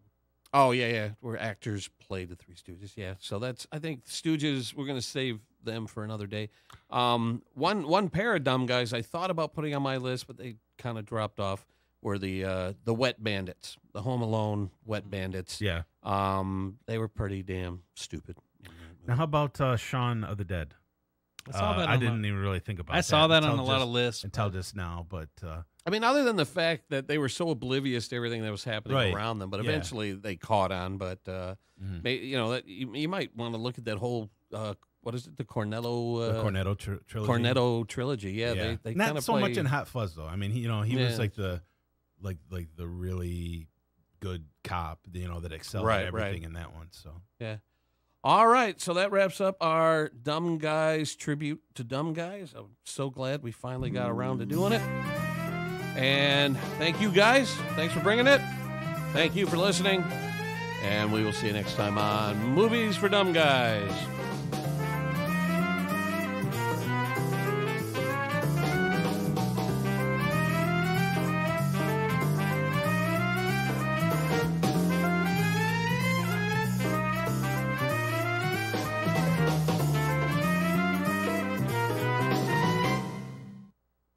Oh yeah, where actors played the Three Stooges. Yeah, so that's I think Stooges. We're gonna save them for another day. One pair of dumb guys I thought about putting on my list, but they kind of dropped off. Were the Wet Bandits, the Home Alone Wet Bandits? Yeah. They were pretty damn stupid. Now, how about Shaun of the Dead? I saw that. I didn't even really think about. I saw that on a lot of lists until just now. But I mean, other than the fact that they were so oblivious to everything that was happening around them, but eventually they caught on. But you might want to look at that whole. What is it? The Cornetto trilogy. Cornetto trilogy. Yeah, they not kind of so much in Hot Fuzz though. I mean, he was like the really good cop, that excelled at everything in that one. So yeah. All right, so that wraps up our Dumb Guys tribute to Dumb Guys. I'm so glad we finally got around to doing it. And thank you guys. Thanks for bringing it. Thank you for listening. And we will see you next time on Movies for Dumb Guys.